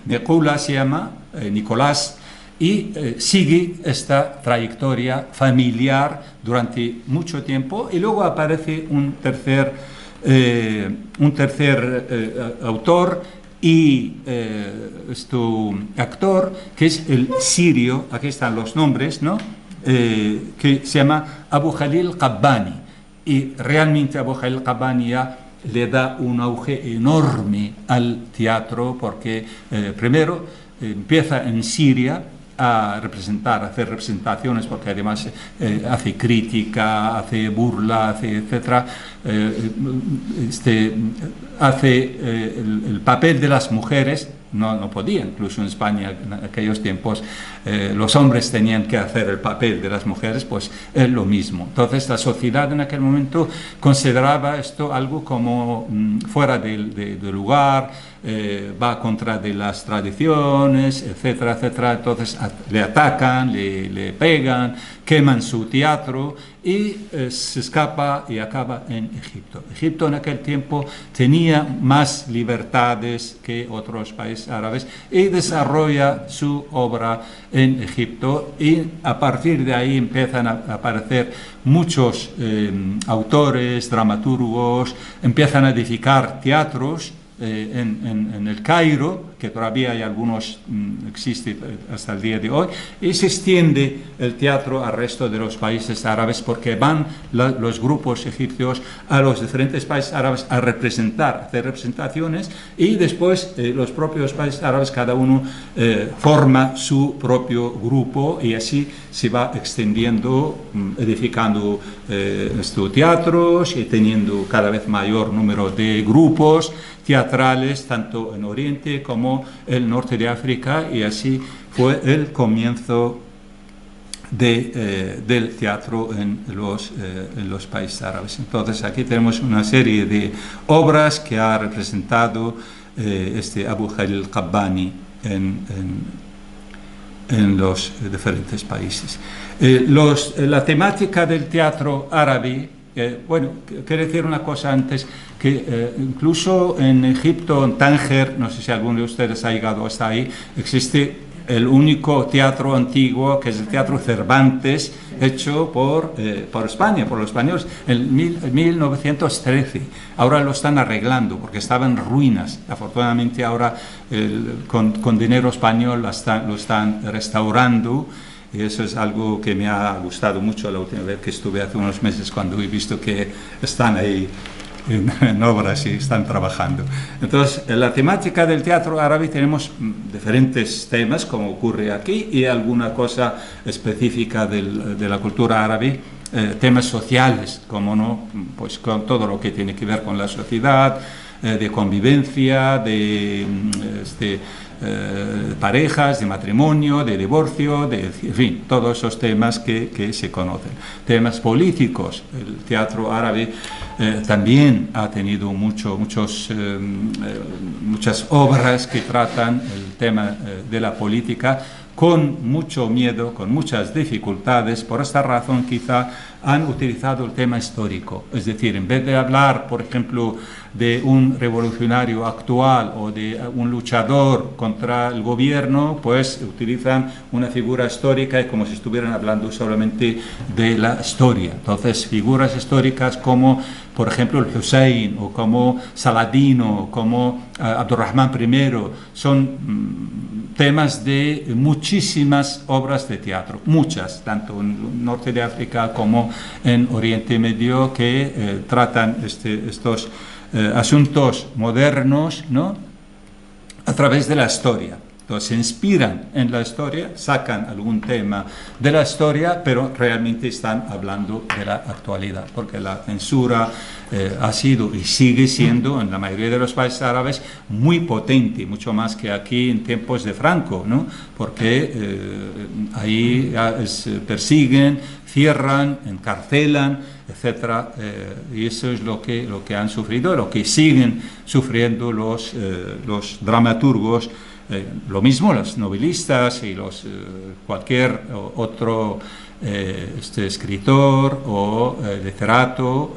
[SPEAKER 2] Nicolás se llama, Nicolás, y sigue esta trayectoria familiar durante mucho tiempo, y luego aparece un tercer autor y actor, que es el sirio, aquí están los nombres, ¿no? Que se llama Abu Khalil Qabbani, y realmente Abu Khalil Qabbani ya le da un auge enorme al teatro, porque primero empieza en Siria a hacer representaciones, porque además hace crítica, hace burla, etcétera, hace el papel de las mujeres. No podía, incluso en España en aquellos tiempos los hombres tenían que hacer el papel de las mujeres, pues es lo mismo. Entonces la sociedad en aquel momento consideraba esto algo como fuera de lugar, va contra de las tradiciones, etcétera, etcétera. Entonces le atacan, le pegan, queman su teatro y se escapa y acaba en Egipto. Egipto en aquel tiempo tenía más libertades que otros países árabes y desarrolla su obra en Egipto, y a partir de ahí empiezan a aparecer muchos autores, dramaturgos, empiezan a edificar teatros en el Cairo, que todavía hay algunos, existe hasta el día de hoy, y se extiende el teatro al resto de los países árabes porque van los grupos egipcios a los diferentes países árabes a representar, hacer representaciones, y después los propios países árabes, cada uno forma su propio grupo y así se va extendiendo, edificando estos teatros y teniendo cada vez mayor número de grupos teatrales, tanto en Oriente como el norte de África, y así fue el comienzo del teatro en los países árabes. Entonces aquí tenemos una serie de obras que ha representado Abu Khalil al-Qabbani en los diferentes países. La temática del teatro árabe, bueno, quiero decir una cosa antes, que incluso en Egipto, en Tánger, no sé si alguno de ustedes ha llegado hasta ahí, existe el único teatro antiguo, que es el Teatro Cervantes, hecho por España, por los españoles, en 1913. Ahora lo están arreglando porque estaba en ruinas. Afortunadamente ahora con dinero español lo están restaurando. Y eso es algo que me ha gustado mucho la última vez que estuve hace unos meses, cuando he visto que están ahí en obras y están trabajando. Entonces, en la temática del teatro árabe tenemos diferentes temas, como ocurre aquí, y alguna cosa específica de la cultura árabe, temas sociales, como no, pues con todo lo que tiene que ver con la sociedad, de convivencia, de parejas, de matrimonio, de divorcio, en fin, todos esos temas que se conocen. Temas políticos. El teatro árabe también ha tenido muchas obras que tratan el tema de la política con mucho miedo, con muchas dificultades. Por esta razón quizá han utilizado el tema histórico, es decir, en vez de hablar, por ejemplo, de un revolucionario actual o de un luchador contra el gobierno, pues utilizan una figura histórica y como si estuvieran hablando solamente de la historia. Entonces, figuras históricas como, por ejemplo, el Hussein, o como Saladino, como Abdurrahman I, son temas de muchísimas obras de teatro, muchas, tanto en el norte de África como en Oriente Medio, que tratan estos asuntos modernos, ¿no?, a través de la historia. Entonces se inspiran en la historia, sacan algún tema de la historia, pero realmente están hablando de la actualidad, porque la censura ha sido y sigue siendo en la mayoría de los países árabes muy potente, mucho más que aquí en tiempos de Franco, ¿no?, porque ahí persiguen, cierran, encarcelan, etcétera, y eso es lo que han sufrido, lo que siguen sufriendo los dramaturgos. Lo mismo los novelistas y cualquier otro escritor o literato,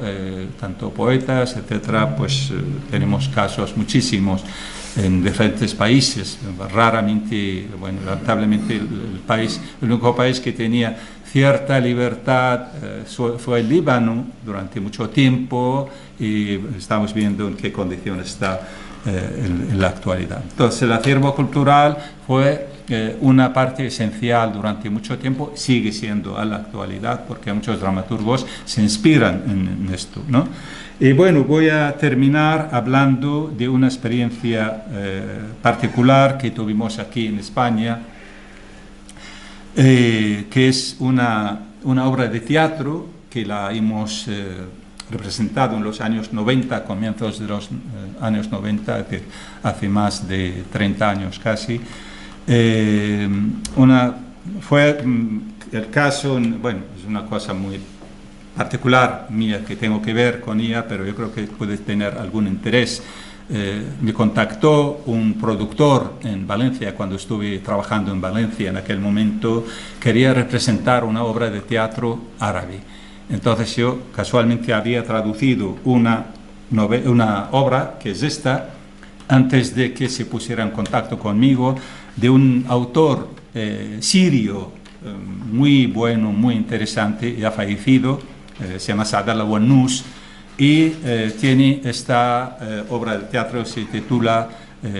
[SPEAKER 2] tanto poetas, etcétera, pues tenemos casos muchísimos en diferentes países. Raramente, bueno, lamentablemente el único país que tenía cierta libertad fue el Líbano durante mucho tiempo, y estamos viendo en qué condiciones está en la actualidad. Entonces el acervo cultural fue una parte esencial durante mucho tiempo, sigue siendo a la actualidad, porque muchos dramaturgos se inspiran en esto, ¿no? Y bueno, voy a terminar hablando de una experiencia particular que tuvimos aquí en España, que es una obra de teatro que la hemos representado en los años 90, comienzos de los años 90, es decir, hace más de 30 años casi. Fue el caso, bueno, es una cosa muy particular mía que tengo que ver con ella, pero yo creo que puede tener algún interés. Me contactó un productor en Valencia, cuando estuve trabajando en Valencia en aquel momento, quería representar una obra de teatro árabe. Entonces yo casualmente había traducido una obra, que es esta, antes de que se pusiera en contacto conmigo, de un autor sirio muy bueno, muy interesante, ya fallecido, se llama Saad al-Wannous, y tiene esta obra de teatro, se titula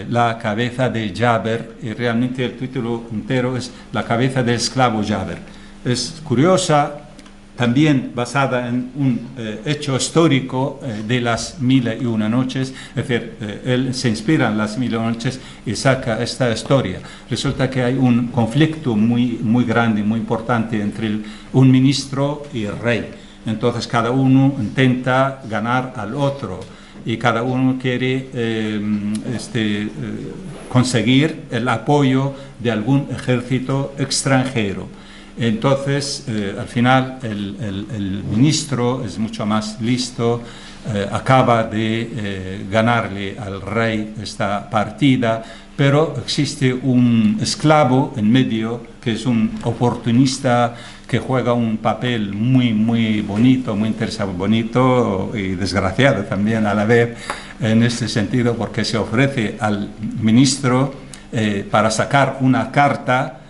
[SPEAKER 2] La cabeza de Jaber, y realmente el título entero es La cabeza del esclavo Jaber. Es curiosa, también basada en un hecho histórico de las Mil y una noches, es decir, él se inspira en las Mil y una noches y saca esta historia. Resulta que hay un conflicto muy grande, muy importante entre un ministro y el rey. Entonces cada uno intenta ganar al otro y cada uno quiere conseguir el apoyo de algún ejército extranjero. Entonces, al final, el ministro es mucho más listo, acaba de ganarle al rey esta partida, pero existe un esclavo en medio que es un oportunista que juega un papel muy bonito, muy interesante, bonito y desgraciado también a la vez, en este sentido, porque se ofrece al ministro para sacar una carta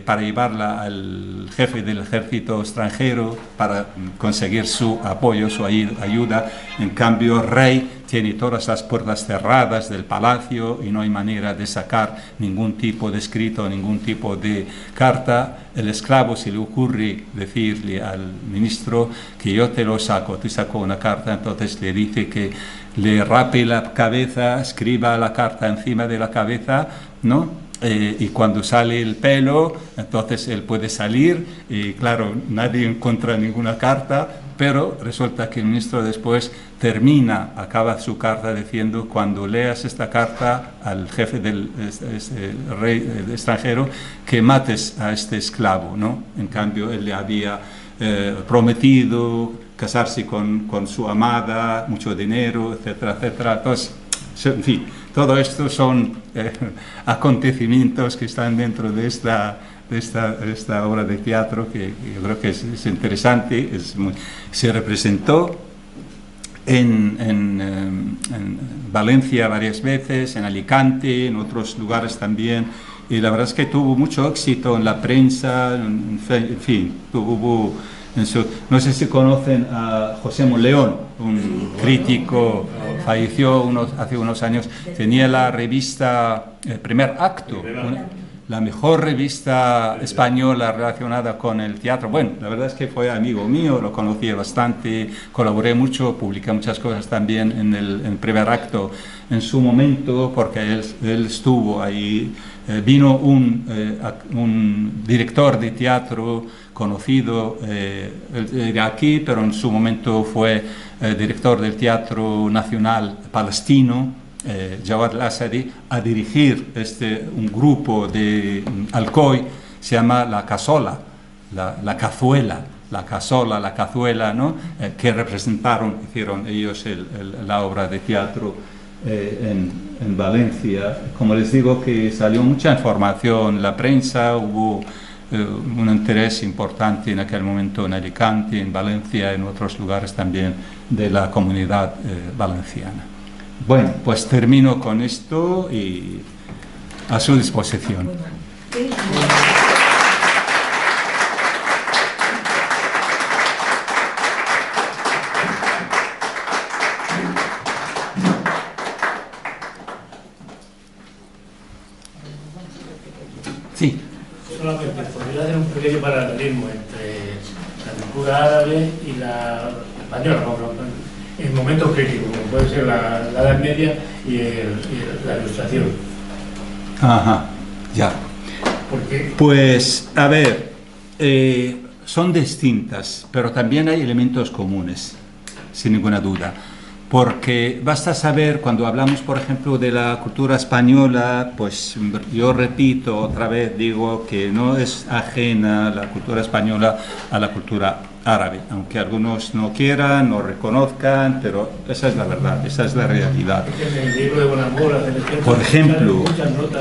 [SPEAKER 2] para llevarla al jefe del ejército extranjero para conseguir su apoyo, su ayuda. En cambio, el rey tiene todas las puertas cerradas del palacio y no hay manera de sacar ningún tipo de escrito, ningún tipo de carta. El esclavo se le ocurre decirle al ministro que yo te lo saco, te saco una carta, entonces le dice que le rape la cabeza, escriba la carta encima de la cabeza, ¿no? Y cuando sale el pelo, entonces él puede salir y claro, nadie encuentra ninguna carta, pero resulta que el ministro después acaba su carta diciendo: cuando leas esta carta al jefe del rey extranjero, que mates a este esclavo, ¿no? En cambio, él le había prometido casarse con su amada, mucho dinero, etcétera, etcétera. Entonces, en fin, todo esto son acontecimientos que están dentro de esta obra de teatro que yo creo que es interesante. Se representó en Valencia varias veces, en Alicante, en otros lugares también, y la verdad es que tuvo mucho éxito en la prensa, en fin, no sé si conocen a José Monleón, un crítico, falleció hace unos años, tenía la revista Primer Acto, la mejor revista española relacionada con el teatro. Bueno, la verdad es que fue amigo mío, lo conocí bastante, colaboré mucho, publiqué muchas cosas también en el Primer Acto en su momento, porque él estuvo ahí. Vino un director de teatro conocido de aquí, pero en su momento fue director del Teatro Nacional Palestino, Jawad al-Asadi, a dirigir un grupo de Alcoy, se llama La Casola, la Cazuela, la Casola, la Cazuela, ¿no? Que hicieron ellos la obra de teatro en Valencia. Como les digo, que salió mucha información en la prensa, hubo un interés importante en aquel momento en Alicante, en Valencia, en otros lugares también de la comunidad valenciana. Bueno, pues termino con esto y a su disposición. Sí.
[SPEAKER 4] Solamente podría hacer un pequeño paralelismo entre la cultura árabe y la española, en momentos críticos, como puede ser la Edad Media y la Ilustración.
[SPEAKER 2] Ajá, ya.
[SPEAKER 4] ¿Por qué?
[SPEAKER 2] Pues, a ver, son distintas, pero también hay elementos comunes, sin ninguna duda. Porque basta saber, cuando hablamos, por ejemplo, de la cultura española, pues yo repito otra vez, digo que no es ajena la cultura española a la cultura árabe, aunque algunos no quieran, no reconozcan, pero esa es la verdad, esa es la realidad. Por ejemplo,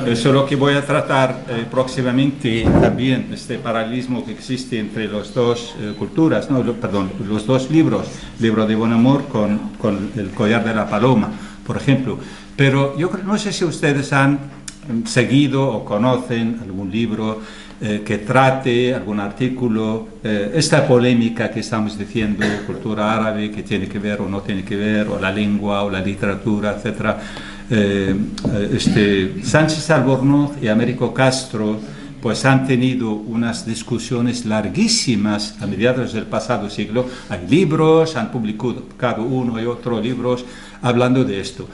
[SPEAKER 2] eso es lo que voy a tratar próximamente también, este paralelismo que existe entre las dos culturas, los dos libros, libro de Bonamor con El collar de la paloma, por ejemplo. Pero yo no sé si ustedes han seguido o conocen algún libro que trate algún artículo, esta polémica que estamos diciendo, cultura árabe, que tiene que ver o no tiene que ver, o la lengua o la literatura, etc. Sánchez Albornoz y Américo Castro pues han tenido unas discusiones larguísimas a mediados del pasado siglo. Hay libros, han publicado uno y otro libros hablando de esto.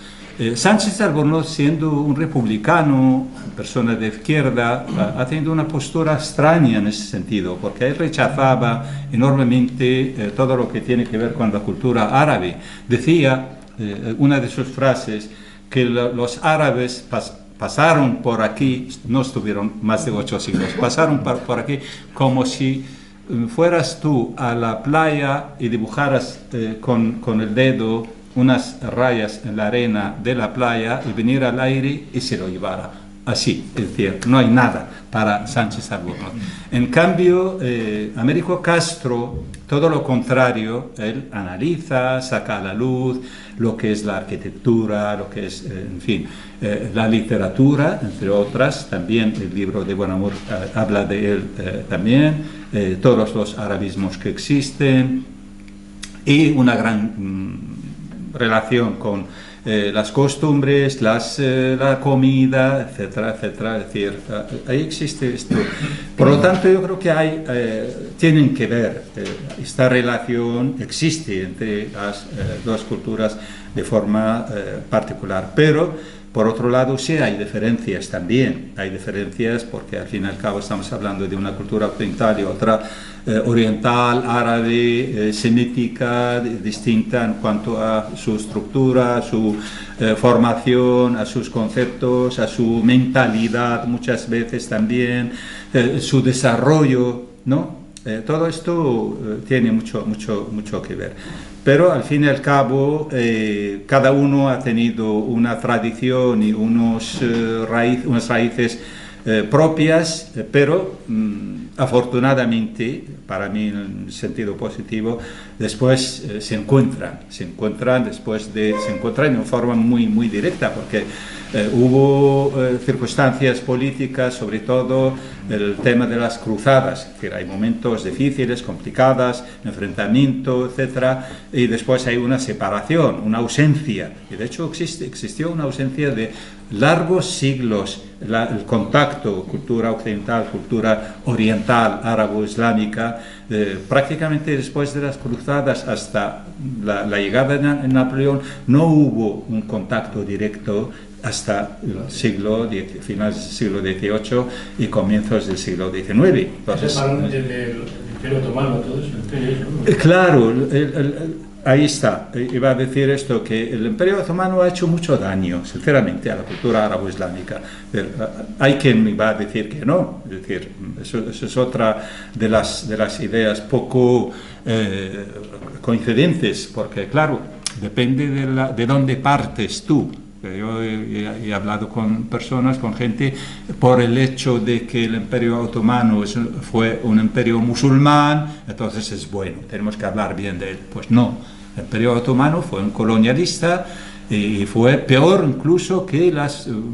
[SPEAKER 2] Sánchez Albornoz, siendo un republicano, persona de izquierda, ha tenido una postura extraña en ese sentido, porque él rechazaba enormemente todo lo que tiene que ver con la cultura árabe. Decía, una de sus frases, que los árabes pasaron por aquí, no estuvieron más de 8 siglos, pasaron por aquí como si fueras tú a la playa y dibujaras con el dedo unas rayas en la arena de la playa y viniera al aire y se lo llevara. Así, es decir, no hay nada para Sánchez Albornoz. En cambio, Américo Castro, todo lo contrario, él analiza, saca a la luz lo que es la arquitectura, lo que es, en fin, la literatura, entre otras. También el libro de Buenamor habla de él también, todos los arabismos que existen y una gran relación con las costumbres, la comida, etcétera, etcétera. Es decir, ahí existe esto. Por lo tanto, yo creo que tienen que ver, esta relación existe entre las dos culturas de forma particular. Pero, por otro lado, sí hay diferencias también. Hay diferencias porque, al fin y al cabo, estamos hablando de una cultura occidental y otra oriental, árabe, semítica, distinta en cuanto a su estructura, a su formación, a sus conceptos, a su mentalidad muchas veces también, su desarrollo, ¿no? Todo esto tiene mucho que ver. Pero al fin y al cabo, cada uno ha tenido una tradición y unas raíces propias, pero afortunadamente, para mí en el sentido positivo, después se encuentran de una forma muy directa, porque hubo circunstancias políticas, sobre todo el tema de las cruzadas, es decir, hay momentos difíciles, complicados, enfrentamiento, etcétera, y después hay una separación, una ausencia, y de hecho existió una ausencia de largos siglos. El contacto, cultura occidental, cultura oriental, árabo-islámica, prácticamente después de las cruzadas hasta la llegada de Napoleón, no hubo un contacto directo hasta el finales del siglo XVIII y comienzos del siglo XIX. Entonces,
[SPEAKER 4] desde el Imperio Otomano, todo eso.
[SPEAKER 2] Claro, ahí está. Iba a decir esto, que el Imperio Otomano ha hecho mucho daño, sinceramente, a la cultura árabo-islámica. Hay quien va a decir que no. Es decir, eso es otra de las ideas poco coincidentes, porque, claro, depende de dónde partes tú. Yo he hablado con personas, con gente, por el hecho de que el Imperio Otomano fue un imperio musulmán, entonces es bueno, tenemos que hablar bien de él. Pues no, el Imperio Otomano fue un colonialista y fue peor incluso que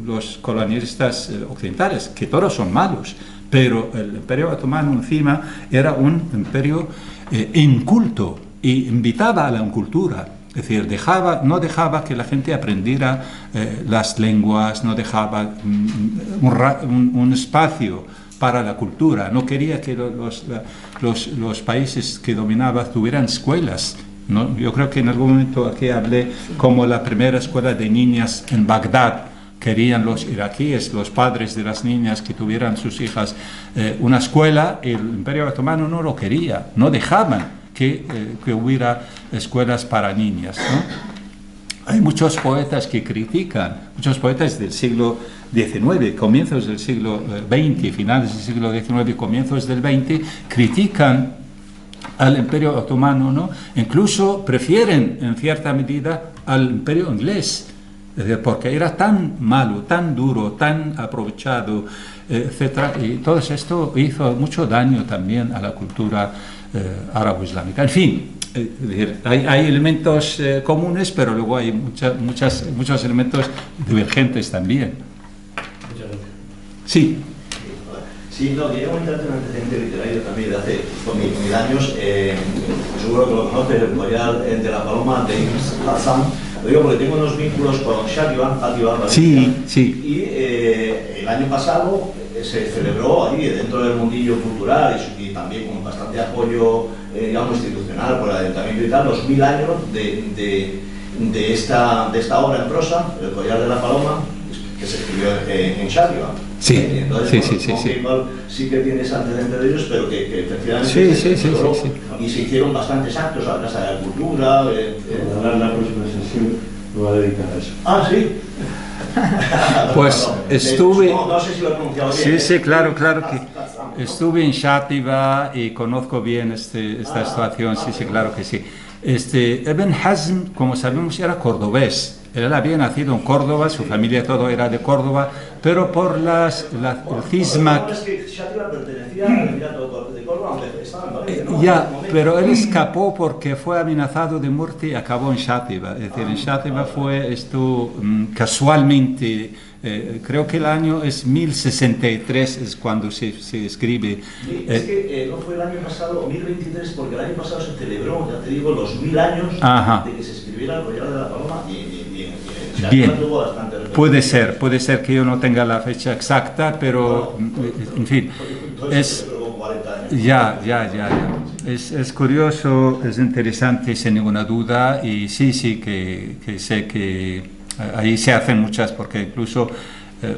[SPEAKER 2] los colonialistas occidentales, que todos son malos, pero el Imperio Otomano encima era un imperio inculto y invitaba a la incultura. Es decir, no dejaba que la gente aprendiera las lenguas, no dejaba un espacio para la cultura, no quería que los países que dominaba tuvieran escuelas, ¿no? Yo creo que en algún momento aquí hablé como la primera escuela de niñas en Bagdad. Querían los iraquíes, los padres de las niñas, que tuvieran sus hijas una escuela. El Imperio Otomano no lo quería, no dejaban que hubiera escuelas para niñas, ¿no? Hay muchos poetas que critican, muchos poetas del siglo XIX, comienzos del siglo XX, finales del siglo XIX, comienzos del XX, critican al Imperio Otomano, ¿no? Incluso prefieren, en cierta medida, al Imperio Inglés, es decir, porque era tan malo, tan duro, tan aprovechado, etc. Y todo esto hizo mucho daño también a la cultura árabo-islámica. En fin, hay elementos comunes, pero luego hay muchos elementos divergentes también. Sí.
[SPEAKER 3] Sí, no, quería comentarte un antecedente literario también de hace 1000 años. Seguro que lo conoces, el collar de la paloma de Ibn Hassan. Lo digo porque tengo unos vínculos con Xàtiva, Valencia.
[SPEAKER 2] Sí, sí.
[SPEAKER 3] Y el año pasado se celebró ahí dentro del mundillo cultural y también con bastante apoyo, digamos, institucional por el ayuntamiento y tal, los 1000 años de esta obra en prosa, El collar de la paloma, que se escribió en Xàtiva.
[SPEAKER 2] Sí,
[SPEAKER 3] entonces,
[SPEAKER 2] sí.
[SPEAKER 3] Igual sí que tienes antecedentes de ellos, pero que efectivamente
[SPEAKER 2] Sí.
[SPEAKER 3] y se hicieron bastantes actos a la Casa de la Cultura.
[SPEAKER 5] La próxima sesión lo va a dedicar a eso.
[SPEAKER 3] Ah, sí.
[SPEAKER 2] Pues estuve...
[SPEAKER 3] No sé si lo he pronunciado bien.
[SPEAKER 2] Sí, claro que estuve en Xàtiva y conozco bien esta situación, sí, claro que sí. Ibn Hazm, como sabemos, era cordobés. Él había nacido en Córdoba, su familia todo era de Córdoba, pero por el cisma...
[SPEAKER 3] Es que Xàtiva pertenecía al Emirato de Córdoba, aunque estaba en Valencia, ¿no?
[SPEAKER 2] Ya, pero él escapó porque fue amenazado de muerte y acabó en Xàtiva. Es decir, en Xàtiva fue esto casualmente, creo que el año es 1063, es cuando se escribe.
[SPEAKER 3] Sí, es que no fue el año pasado, 1023, porque el año pasado se celebró, ya te digo, los 1000 años de que se escribiera el collar de la paloma
[SPEAKER 2] Bien,
[SPEAKER 3] tuvo bastante
[SPEAKER 2] puede ser que yo no tenga la fecha exacta, pero en fin, es... Ya. Es curioso, es interesante sin ninguna duda y sí, que sé que ahí se hacen muchas, porque incluso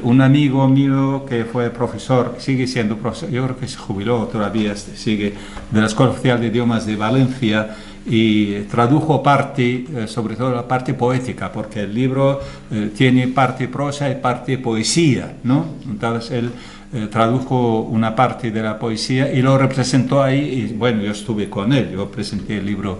[SPEAKER 2] un amigo mío que fue profesor, sigue siendo profesor, yo creo que se jubiló todavía, sigue de la Escuela Oficial de Idiomas de Valencia y tradujo parte, sobre todo la parte poética, porque el libro tiene parte prosa y parte poesía, ¿no? Entonces él tradujo una parte de la poesía y lo representó ahí y bueno, yo estuve con él, yo presenté el libro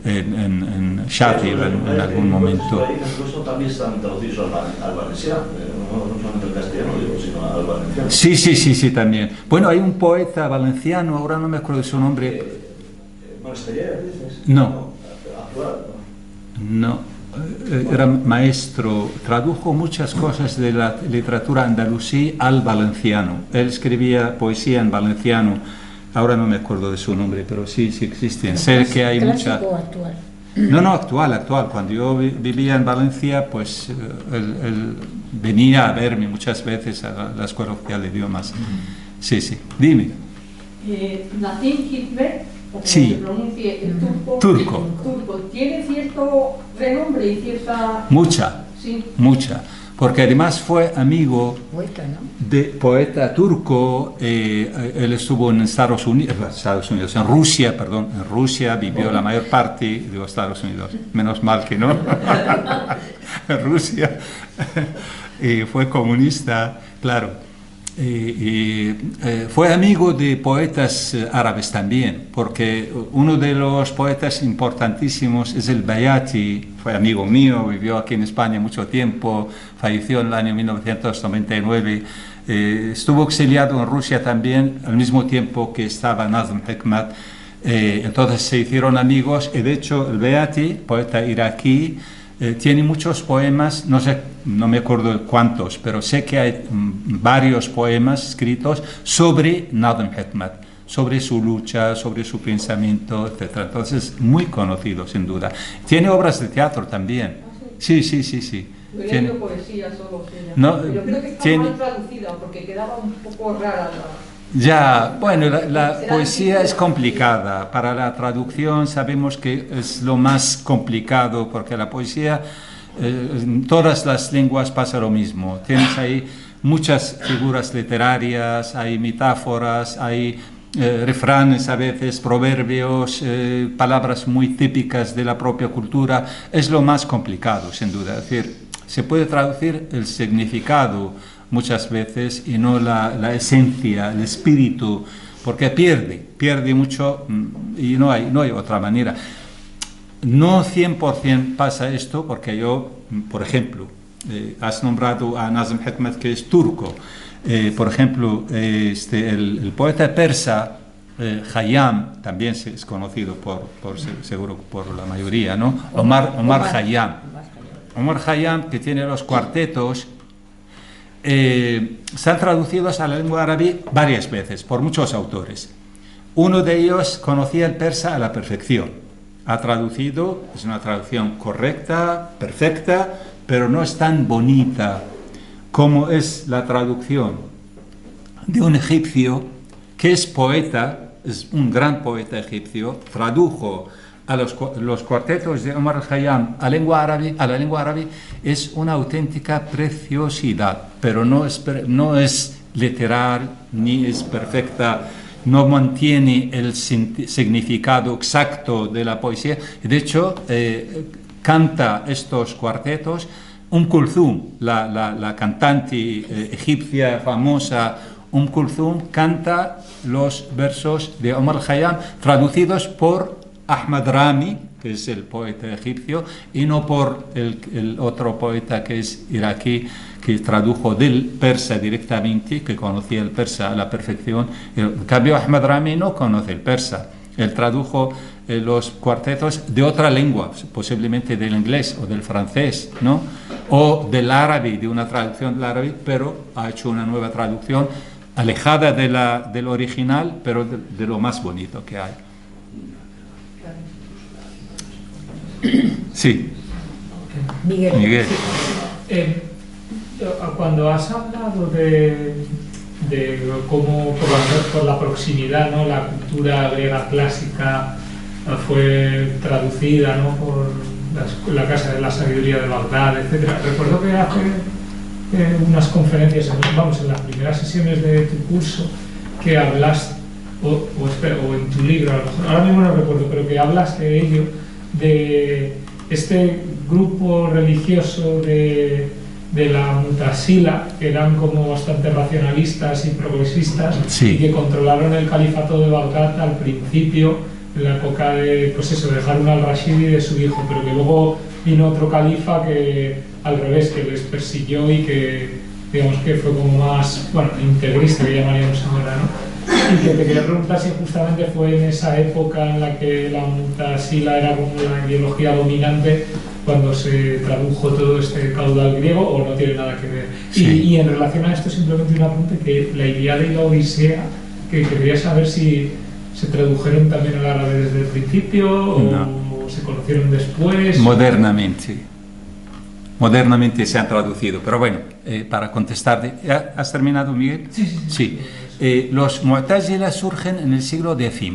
[SPEAKER 2] en Xàtiva en algún momento.
[SPEAKER 3] Incluso también están traducidos al valenciano, no solamente al castellano, sino al valenciano.
[SPEAKER 2] Sí, también. Bueno, hay un poeta valenciano, ahora no me acuerdo de su nombre.
[SPEAKER 3] ¿Monesteller, dices?
[SPEAKER 2] No.
[SPEAKER 3] Actual.
[SPEAKER 2] No. Era maestro, tradujo muchas cosas de la literatura andalusí al valenciano. Él escribía poesía en valenciano, ahora no me acuerdo de su nombre, pero sí existen. Sé que hay mucha...
[SPEAKER 6] Actual.
[SPEAKER 2] No, actual. Cuando yo vivía en Valencia, pues él venía a verme muchas veces a la Escuela Oficial de Idiomas. Sí, dime.
[SPEAKER 7] Nazim Hikmet, o como
[SPEAKER 2] Sí.
[SPEAKER 7] se pronuncie el
[SPEAKER 2] Turco.
[SPEAKER 7] ¿Tiene cierto renombre y cierta...?
[SPEAKER 2] Mucha, porque además fue amigo de poeta turco. Él estuvo en Estados Unidos, en Rusia, vivió la mayor parte de los Estados Unidos, menos mal que no, en Rusia, y fue comunista, claro. Fue amigo de poetas árabes también, porque uno de los poetas importantísimos es el Bayati, fue amigo mío, vivió aquí en España mucho tiempo, falleció en el año 1999, estuvo exiliado en Rusia también al mismo tiempo que estaba Nazm Hikmet, entonces se hicieron amigos y de hecho el Bayati, poeta iraquí, tiene muchos poemas, no me acuerdo cuántos, pero sé que hay varios poemas escritos sobre Nazm Hikmet, sobre su lucha, sobre su pensamiento, etc. Entonces, muy conocido, sin duda. Tiene obras de teatro también. Sí.
[SPEAKER 7] Yo he leído poesía solo suya.
[SPEAKER 2] No,
[SPEAKER 7] pero creo que está mal traducida, porque quedaba un poco rara
[SPEAKER 2] Ya, bueno, la poesía es complicada. Para la traducción sabemos que es lo más complicado, porque la poesía, en todas las lenguas pasa lo mismo. Tienes ahí muchas figuras literarias, hay metáforas, hay refranes a veces, proverbios, palabras muy típicas de la propia cultura. Es lo más complicado, sin duda. Es decir, se puede traducir el significado muchas veces y no la esencia, el espíritu, porque pierde mucho y no hay otra manera. No 100% pasa esto, porque yo, por ejemplo, has nombrado a Nazm Hikmet, que es turco. Por ejemplo, el poeta persa Khayyam, también es conocido seguro por la mayoría, ¿no? Omar Khayyam. Omar Khayyam, que tiene los cuartetos, se han traducido a la lengua árabe varias veces por muchos autores. Uno de ellos conocía el persa a la perfección. Ha traducido, es una traducción correcta, perfecta, pero no es tan bonita como es la traducción de un egipcio que es poeta, es un gran poeta egipcio, tradujo a los cuartetos de Omar al-Khayyam a la lengua árabe, es una auténtica preciosidad, pero no es literal ni es perfecta, no mantiene el significado exacto de la poesía. De hecho, canta estos cuartetos Kulthum, la cantante egipcia famosa Kulthum, canta los versos de Omar al-Khayyam traducidos por Ahmad Rami, que es el poeta egipcio, y no por el otro poeta que es iraquí, que tradujo del persa directamente, que conocía el persa a la perfección. En cambio, Ahmad Rami no conoce el persa. Él tradujo los cuartetos de otra lengua, posiblemente del inglés o del francés, ¿no? O del árabe, de una traducción del árabe, pero ha hecho una nueva traducción alejada del original, pero de lo más bonito que hay. Sí.
[SPEAKER 1] Miguel.
[SPEAKER 6] Cuando has hablado de cómo por la proximidad, ¿no?, la cultura griega clásica fue traducida, ¿no?, por la Casa de la Sabiduría de Bagdad, etcétera. Recuerdo que hace unas conferencias, en las primeras sesiones de tu curso, que hablas, o en tu libro, a lo mejor, ahora mismo no recuerdo, pero que hablas de ello, de este grupo religioso de la Mutasila, que eran como bastante racionalistas y progresistas,
[SPEAKER 2] sí,
[SPEAKER 6] y que controlaron el califato de Bagdad al principio, en la época de, pues eso, de Harun al-Rashid y de su hijo, pero que luego vino otro califa que, al revés, que les persiguió y que, digamos, que fue como más, bueno, integrista, que llamaríamos ahora, ¿no? Y que te quería preguntar si justamente fue en esa época en la que la Mutasila era como la ideología dominante, cuando se tradujo todo este caudal griego, o no tiene nada que ver.
[SPEAKER 2] Sí.
[SPEAKER 6] Y en relación a esto, simplemente un apunte, que la Ilíada y la Odisea, que quería saber si se tradujeron también al árabe desde el principio, o se conocieron después.
[SPEAKER 2] Modernamente se han traducido, pero bueno, para contestarte, ¿has terminado, Miguel?
[SPEAKER 6] Sí.
[SPEAKER 2] Los Mu'tazila surgen en el siglo X.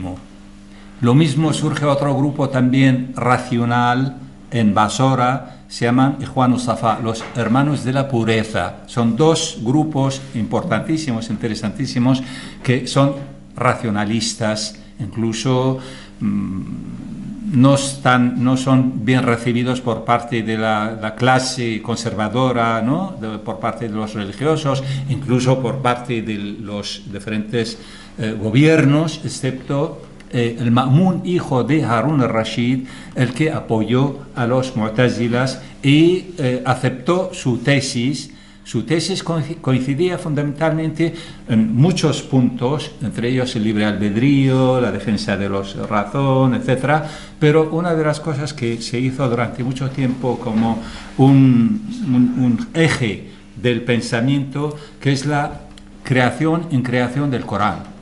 [SPEAKER 2] Lo mismo surge otro grupo también racional en Basora, se llaman Ikhwan Safa, los hermanos de la pureza. Son dos grupos importantísimos, interesantísimos, que son racionalistas, incluso no son bien recibidos por parte de la clase conservadora, ¿no?, por parte de los religiosos, incluso por parte de los diferentes gobiernos, excepto el Ma'mun, hijo de Harun al-Rashid, el que apoyó a los Mu'tazilas y aceptó su tesis. Su tesis coincidía fundamentalmente en muchos puntos, entre ellos el libre albedrío, la defensa de la razón, etc. Pero una de las cosas que se hizo durante mucho tiempo como un eje del pensamiento, que es la creación del Corán.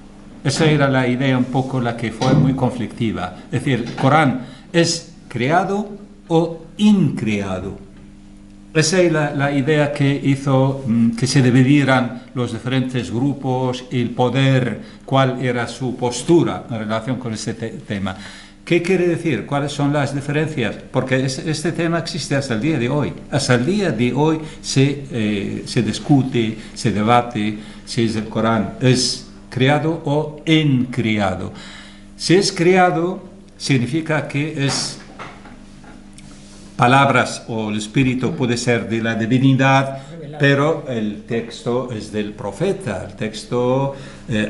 [SPEAKER 2] Esa era la idea un poco la que fue muy conflictiva. Es decir, el Corán es creado o increado. Esa es la idea que hizo que se dividieran los diferentes grupos, el poder, cuál era su postura en relación con este tema. ¿Qué quiere decir? ¿Cuáles son las diferencias? Porque este tema existe hasta el día de hoy. Hasta el día de hoy se discute, se debate si el Corán es creado o increado. Si es creado, significa que es palabras, o el espíritu puede ser de la divinidad, pero el texto es del profeta. El texto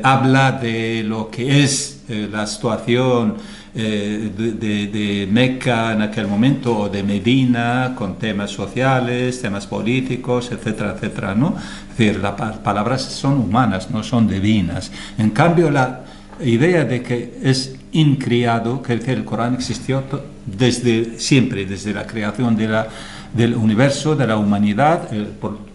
[SPEAKER 2] habla de lo que es la situación de Meca en aquel momento, o de Medina, con temas sociales, temas políticos, etcétera, etcétera, ¿no? Es decir, las palabras son humanas, no son divinas. En cambio, la idea de que es increado, que el Corán existió desde siempre, desde la creación del universo, de la humanidad,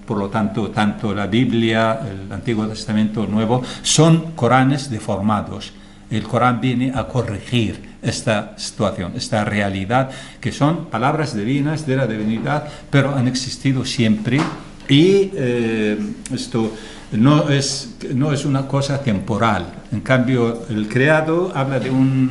[SPEAKER 2] por lo tanto, tanto la Biblia, el Antiguo Testamento, el Nuevo, son Coranes deformados. El Corán viene a corregir esta situación, esta realidad, que son palabras divinas de la divinidad, pero han existido siempre, y esto no es una cosa temporal. En cambio, el creado habla de un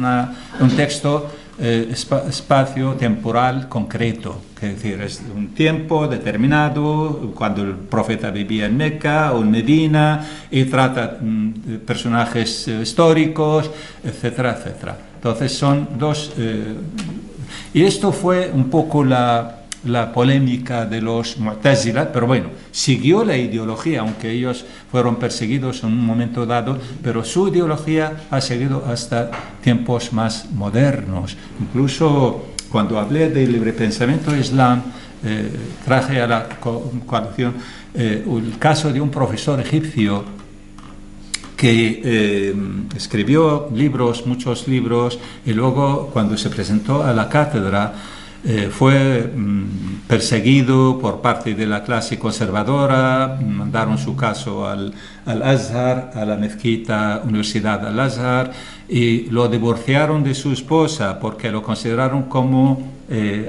[SPEAKER 2] texto espacio temporal concreto, que es decir, es un tiempo determinado, cuando el profeta vivía en Meca o en Medina, y trata personajes históricos, etcétera, etcétera. Entonces son dos... y esto fue un poco la polémica de los Mu'tazila, pero bueno, siguió la ideología, aunque ellos fueron perseguidos en un momento dado, pero su ideología ha seguido hasta tiempos más modernos. Incluso cuando hablé del librepensamiento islam, traje a la coalición el caso de un profesor egipcio que escribió libros, muchos libros, y luego cuando se presentó a la cátedra, fue perseguido por parte de la clase conservadora, mandaron su caso al Azhar, a la mezquita Universidad al Azhar, y lo divorciaron de su esposa porque lo consideraron como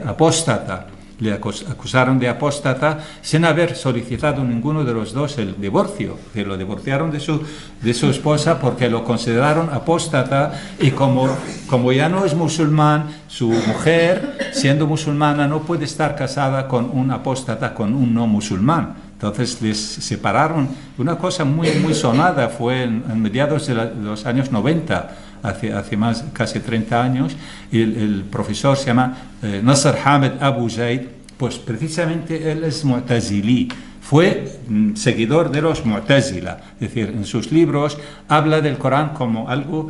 [SPEAKER 2] apóstata. Le acusaron de apóstata sin haber solicitado ninguno de los dos el divorcio. Lo divorciaron de su esposa porque lo consideraron apóstata, y como ya no es musulmán, su mujer, siendo musulmana, no puede estar casada con un apóstata, con un no musulmán. Entonces les separaron. Una cosa muy, muy sonada fue en mediados de los años 90, hace más casi 30 años, y el profesor se llama Nasser Hamed Abu Zaid, pues precisamente él es mu'tazili, fue seguidor de los Mu'tazila, es decir, en sus libros habla del Corán como algo,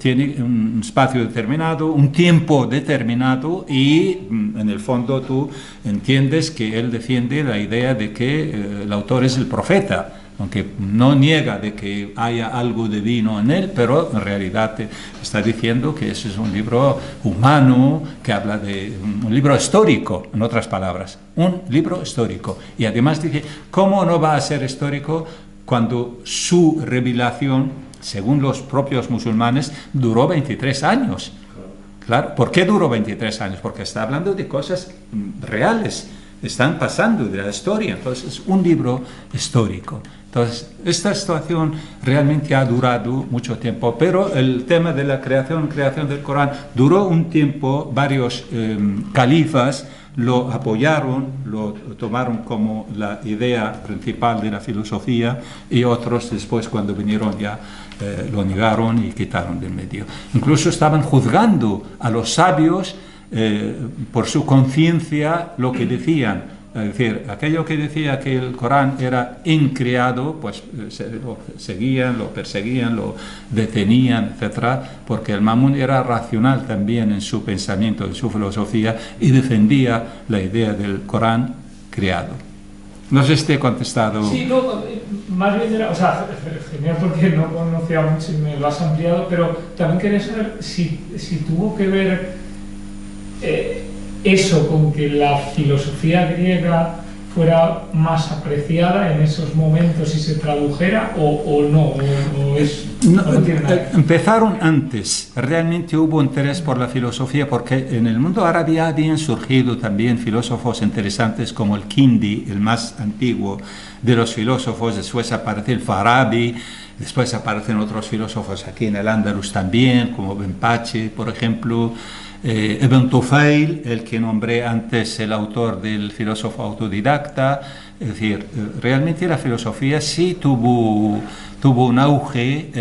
[SPEAKER 2] tiene un espacio determinado, un tiempo determinado, y en el fondo tú entiendes que él defiende la idea de que el autor es el profeta, aunque no niega de que haya algo divino en él, pero en realidad te está diciendo que ese es un libro humano, que habla de un libro histórico, en otras palabras, un libro histórico. Y además dice, ¿cómo no va a ser histórico cuando su revelación, según los propios musulmanes, duró 23 años? Claro, ¿por qué duró 23 años? Porque está hablando de cosas reales, están pasando de la historia, entonces es un libro histórico. Entonces, esta situación realmente ha durado mucho tiempo, pero el tema de la creación del Corán duró un tiempo, varios califas lo apoyaron, lo tomaron como la idea principal de la filosofía, y otros después, cuando vinieron, ya lo negaron y quitaron del medio. Incluso estaban juzgando a los sabios por su conciencia lo que decían. Es decir, aquello que decía que el Corán era increado, pues lo seguían, lo perseguían, lo detenían, etc., porque el Ma'mun era racional también en su pensamiento, en su filosofía, y defendía la idea del Corán creado. No sé si te he contestado.
[SPEAKER 6] Sí, no, más bien era, o sea, genial, porque no conocía mucho y me lo has ampliado, pero también quería saber si tuvo que ver eso con que la filosofía griega fuera más apreciada en esos momentos y se tradujera, o no, no tiene nada.
[SPEAKER 2] Empezaron antes, realmente hubo interés por la filosofía, porque en el mundo árabe habían surgido también filósofos interesantes como el Kindi, el más antiguo de los filósofos. Después aparece el Farabi, después aparecen otros filósofos aquí en el Andalus también, como Benpache, por ejemplo. Ibn Tufail, el que nombré antes, el autor del filósofo autodidacta. Es decir, realmente la filosofía sí tuvo un auge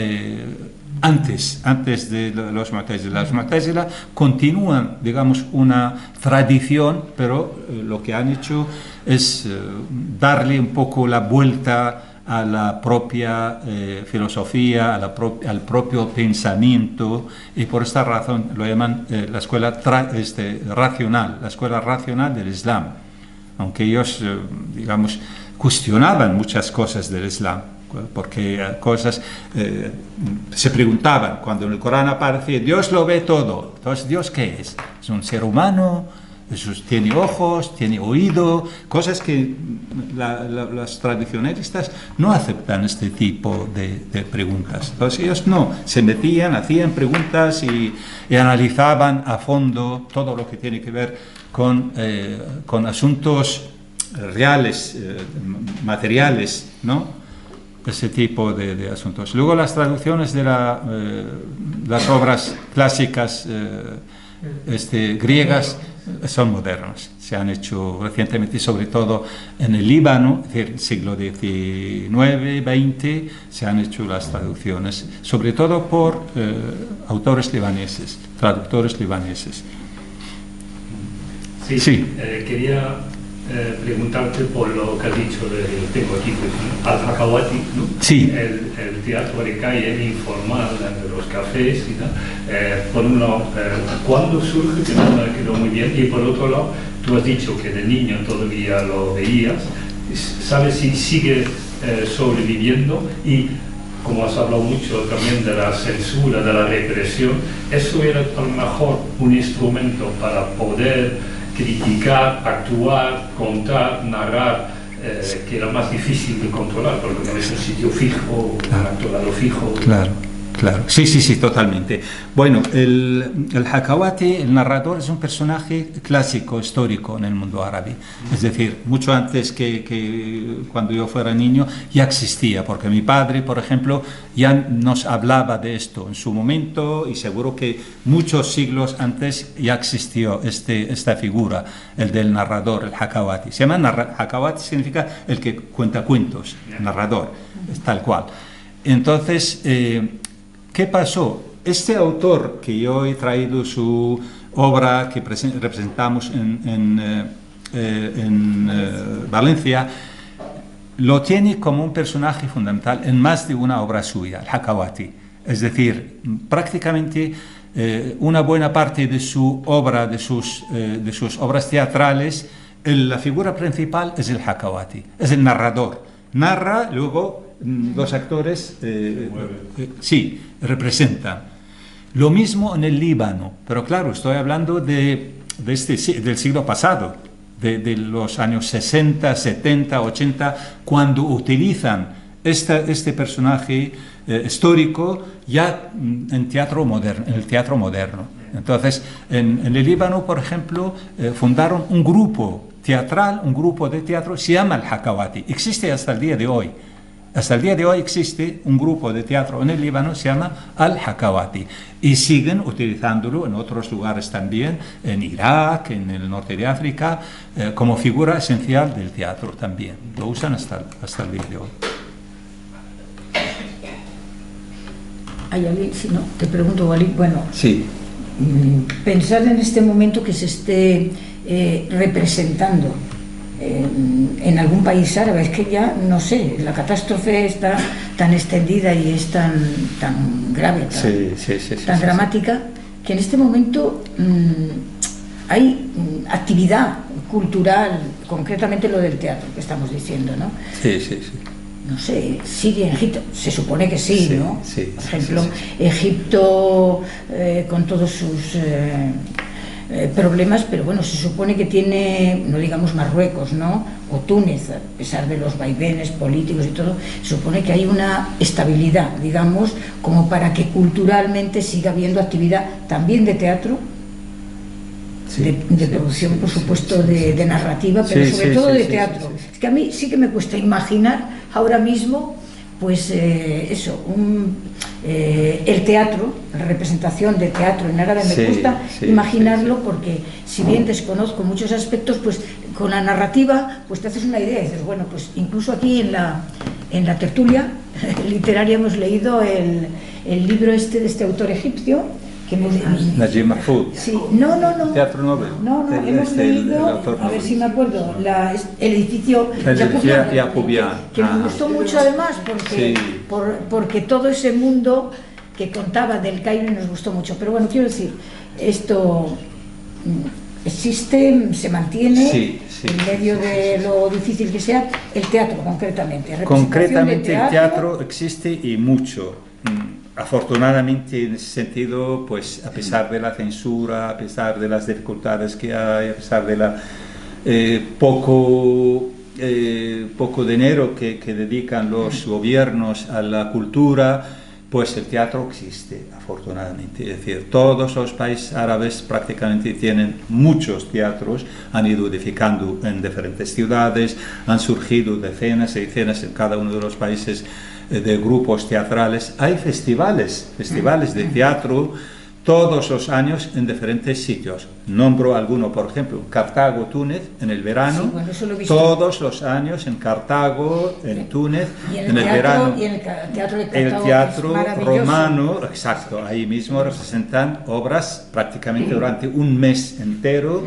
[SPEAKER 2] antes de los Mu'tazila. Los Mu'tazila continúan, digamos, una tradición, pero lo que han hecho es darle un poco la vuelta a la propia filosofía, al propio pensamiento, y por esta razón lo llaman la escuela racional, la escuela racional del Islam, aunque ellos, digamos, cuestionaban muchas cosas del Islam, porque se preguntaban, cuando en el Corán aparece Dios lo ve todo, entonces ¿Dios qué es? ¿Es un ser humano? Tiene ojos, tiene oído, cosas que los tradicionalistas no aceptan este tipo de preguntas. Entonces ellos no, se metían, hacían preguntas y analizaban a fondo todo lo que tiene que ver con asuntos reales, materiales, ¿no? Ese tipo de asuntos. Luego las traducciones de las obras clásicas griegas son modernas, se han hecho recientemente, sobre todo en el Líbano, es decir, siglo XIX, XX, se han hecho las traducciones, sobre todo por autores libaneses, traductores libaneses.
[SPEAKER 8] Sí. Quería preguntarte por lo que has dicho, tengo aquí Al-Hakawati, ¿no?
[SPEAKER 2] Sí.
[SPEAKER 8] El teatro de calle informal de los cafés y tal. Por un lado, ¿cuándo surge? Que no me quedó muy bien. Y por otro lado, tú has dicho que de niño todavía lo veías. ¿Sabes si sigue sobreviviendo? Y como has hablado mucho también de la censura, de la represión, ¿eso era a lo mejor un instrumento para poder criticar, actuar, contar, narrar, que era más difícil de controlar, porque no es un sitio fijo, un actorado fijo?
[SPEAKER 2] Claro. Sí, totalmente. Bueno, el Hakawati, el narrador, es un personaje clásico, histórico en el mundo árabe. Es decir, mucho antes que cuando yo fuera niño ya existía, porque mi padre, por ejemplo, ya nos hablaba de esto en su momento, y seguro que muchos siglos antes ya existió esta figura, el del narrador, el Hakawati. Se llama Hakawati, significa el que cuenta cuentos, narrador, es tal cual. Entonces, ¿qué pasó? Este autor, que yo he traído su obra que representamos en Valencia, lo tiene como un personaje fundamental en más de una obra suya, el Hakawati. Es decir, prácticamente una buena parte de su obra, de sus obras teatrales, la figura principal es el Hakawati, es el narrador. Narra, luego los actores representan. Lo mismo en el Líbano, pero claro, estoy hablando del siglo pasado, de los años 60, 70, 80, cuando utilizan este personaje histórico ya en el teatro moderno. Entonces, en el Líbano, por ejemplo, fundaron un grupo teatral, un grupo de teatro, se llama el Hakawati, existe hasta el día de hoy. Hasta el día de hoy existe un grupo de teatro en el Líbano, se llama Al-Hakawati, y siguen utilizándolo en otros lugares también, en Irak, en el norte de África, como figura esencial del teatro también. Lo usan hasta el día de hoy.
[SPEAKER 1] ¿Hay alguien? Si no, te pregunto, Walid. Bueno,
[SPEAKER 2] sí.
[SPEAKER 1] Pensar en este momento que se esté representando en algún país árabe, es que ya no sé, la catástrofe está tan extendida y es tan grave, tan dramática, que en este momento hay actividad cultural, concretamente lo del teatro que estamos diciendo, ¿no?
[SPEAKER 2] Sí.
[SPEAKER 1] No sé, Siria, Egipto, se supone que sí, ¿no?
[SPEAKER 2] Sí,
[SPEAKER 1] por ejemplo, Egipto con todos sus problemas, pero bueno, se supone que tiene, no digamos Marruecos, ¿no? O Túnez, a pesar de los vaivenes políticos y todo, se supone que hay una estabilidad, digamos, como para que culturalmente siga habiendo actividad también de teatro, de producción, por supuesto, de narrativa, pero sobre todo de teatro. Es que a mí sí que me cuesta imaginar ahora mismo, pues eso, el teatro, la representación de teatro en árabe, me cuesta imaginarlo, porque si bien desconozco muchos aspectos, pues con la narrativa pues te haces una idea y dices, bueno, pues incluso aquí en la tertulia literaria hemos leído el libro de este autor egipcio,
[SPEAKER 2] Najib Mahfoud.
[SPEAKER 1] Sí, no.
[SPEAKER 2] Teatro Nobel.
[SPEAKER 1] No, hemos leído, a ver si me acuerdo, el edificio Yacubian, que me gustó mucho además, porque todo ese mundo que contaba del Cairo nos gustó mucho. Pero bueno, quiero decir, esto existe, se mantiene en medio de lo difícil que sea, el teatro concretamente.
[SPEAKER 2] Concretamente el teatro existe y mucho. afortunadamente en ese sentido, pues a pesar de la censura, a pesar de las dificultades que hay, a pesar de la poco dinero que dedican los gobiernos a la cultura, pues el teatro existe, afortunadamente. Es decir, todos los países árabes prácticamente tienen muchos teatros, han ido edificando en diferentes ciudades, han surgido decenas y decenas en cada uno de los países de grupos teatrales. Hay festivales de teatro todos los años en diferentes sitios. Nombro alguno, por ejemplo, Cartago, Túnez, en el verano,
[SPEAKER 1] Sí, bueno, eso lo he visto.
[SPEAKER 2] todos los años en Cartago, en Túnez,
[SPEAKER 1] Y
[SPEAKER 2] en el
[SPEAKER 1] teatro,
[SPEAKER 2] verano.
[SPEAKER 1] y en el teatro de
[SPEAKER 2] El
[SPEAKER 1] Cartago,
[SPEAKER 2] teatro
[SPEAKER 1] es maravilloso.
[SPEAKER 2] romano, exacto, ahí mismo representan obras prácticamente durante un mes entero.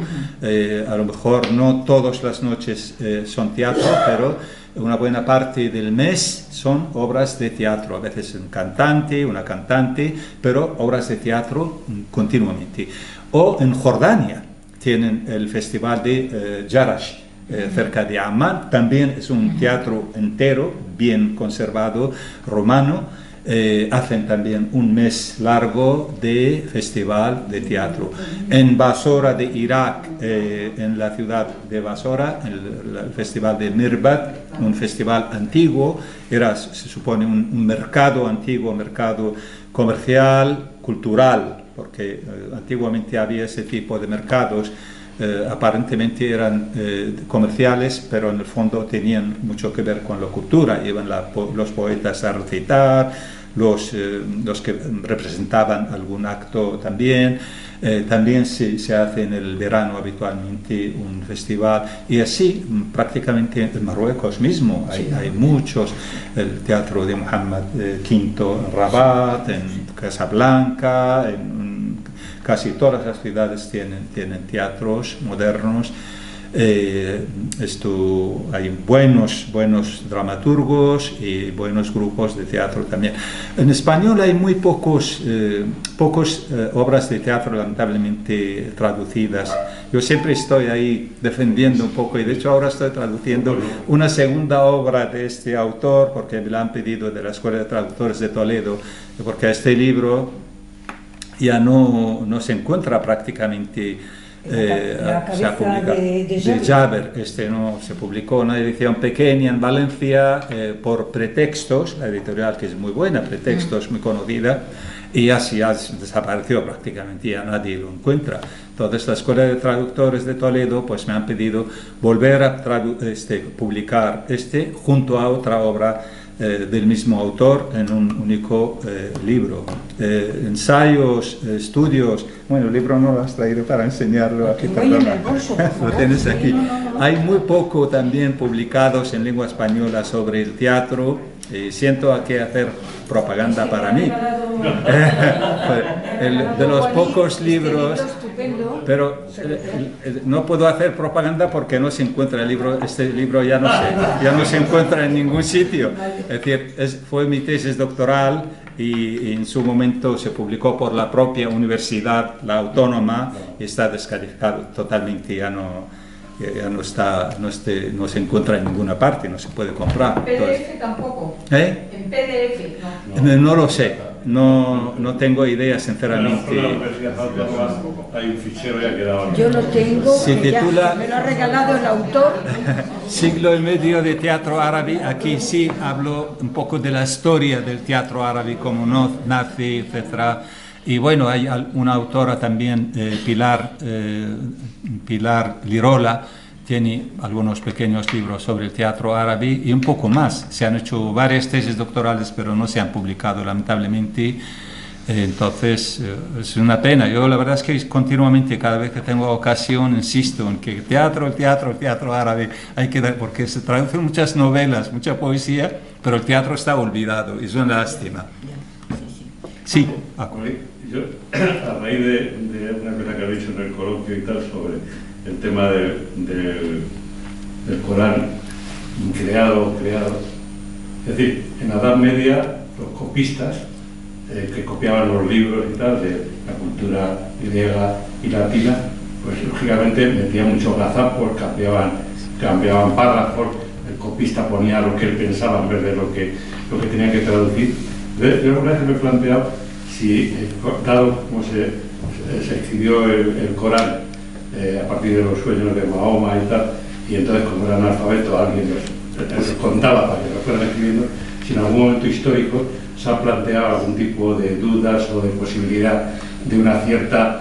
[SPEAKER 2] A lo mejor no todas las noches son teatro, pero una buena parte del mes son obras de teatro, a veces un cantante, una cantante, pero obras de teatro continuamente. O en Jordania tienen el festival de Jarash, cerca de Amman, también es un teatro entero, bien conservado, romano. Hacen también un mes largo de festival de teatro. En Basora de Irak, en la ciudad de Basora, el festival de Mirbad, un festival antiguo, era, se supone, un mercado antiguo, un mercado comercial, cultural, porque antiguamente había ese tipo de mercados. Aparentemente eran comerciales, pero en el fondo tenían mucho que ver con la cultura. Iban los poetas a recitar, los que representaban algún acto también. También se hace en el verano habitualmente un festival, y así prácticamente en Marruecos mismo hay muchos. El teatro de Mohammed V en Rabat, en Casablanca, casi todas las ciudades tienen teatros modernos. Hay buenos dramaturgos y buenos grupos de teatro también. En español hay muy pocos obras de teatro lamentablemente traducidas. Yo siempre estoy ahí defendiendo un poco, y de hecho ahora estoy traduciendo una segunda obra de este autor, porque me la han pedido, de la Escuela de Traductores de Toledo, porque este libro ya no se encuentra prácticamente. Se ha publicado de Jaber. Este no se publicó, una edición pequeña en Valencia por Pretextos, la editorial, que es muy buena, Pretextos, muy conocida, y así ha desaparecido prácticamente, ya nadie lo encuentra. Entonces la Escuela de Traductores de Toledo pues me han pedido volver a publicar junto a otra obra del mismo autor en un único libro. Ensayos, estudios. Bueno, el libro no lo has traído para enseñarlo aquí, perdona. Lo tienes aquí. Hay muy poco también publicados en lengua española sobre el teatro. Siento que hacer propaganda para mí. De los pocos libros, pero no puedo hacer propaganda porque no se encuentra el libro. Este libro ya no se encuentra en ningún sitio. Es decir, fue mi tesis doctoral, y en su momento se publicó por la propia universidad, la autónoma, y está descalificado totalmente, ya no se encuentra en ninguna parte, no se puede comprar.
[SPEAKER 7] En PDF tampoco. En PDF
[SPEAKER 2] no. No lo sé, no tengo idea, sinceramente.
[SPEAKER 5] Hay un fichero ya quedado.
[SPEAKER 1] Yo lo tengo,
[SPEAKER 2] Se titula,
[SPEAKER 1] me lo ha regalado el autor.
[SPEAKER 2] Siglo y medio de teatro árabe. Aquí sí hablo un poco de la historia del teatro árabe, cómo nace, etc. Y bueno, hay una autora también, Pilar Lirola, tiene algunos pequeños libros sobre el teatro árabe y un poco más. Se han hecho varias tesis doctorales, pero no se han publicado, lamentablemente. Entonces, es una pena. Yo la verdad es que continuamente, cada vez que tengo ocasión, insisto en que el teatro árabe hay que dar, porque se traducen muchas novelas, mucha poesía, pero el teatro está olvidado, y es una lástima. Sí.
[SPEAKER 5] Yo, a raíz de una cosa que has dicho en el coloquio y tal sobre el tema del Corán creado, es decir, en la Edad Media los copistas que copiaban los libros y tal de la cultura griega y latina, pues lógicamente metían muchos gazapos, cambiaban párrafos, el copista ponía lo que él pensaba en vez de lo que tenía que traducir, Yo una vez me he planteado si, dado como se escribió el Corán a partir de los sueños de Mahoma y tal, y entonces como era analfabeto alguien los contaba para que lo fueran escribiendo, si en algún momento histórico se ha planteado algún tipo de dudas o de posibilidad de una cierta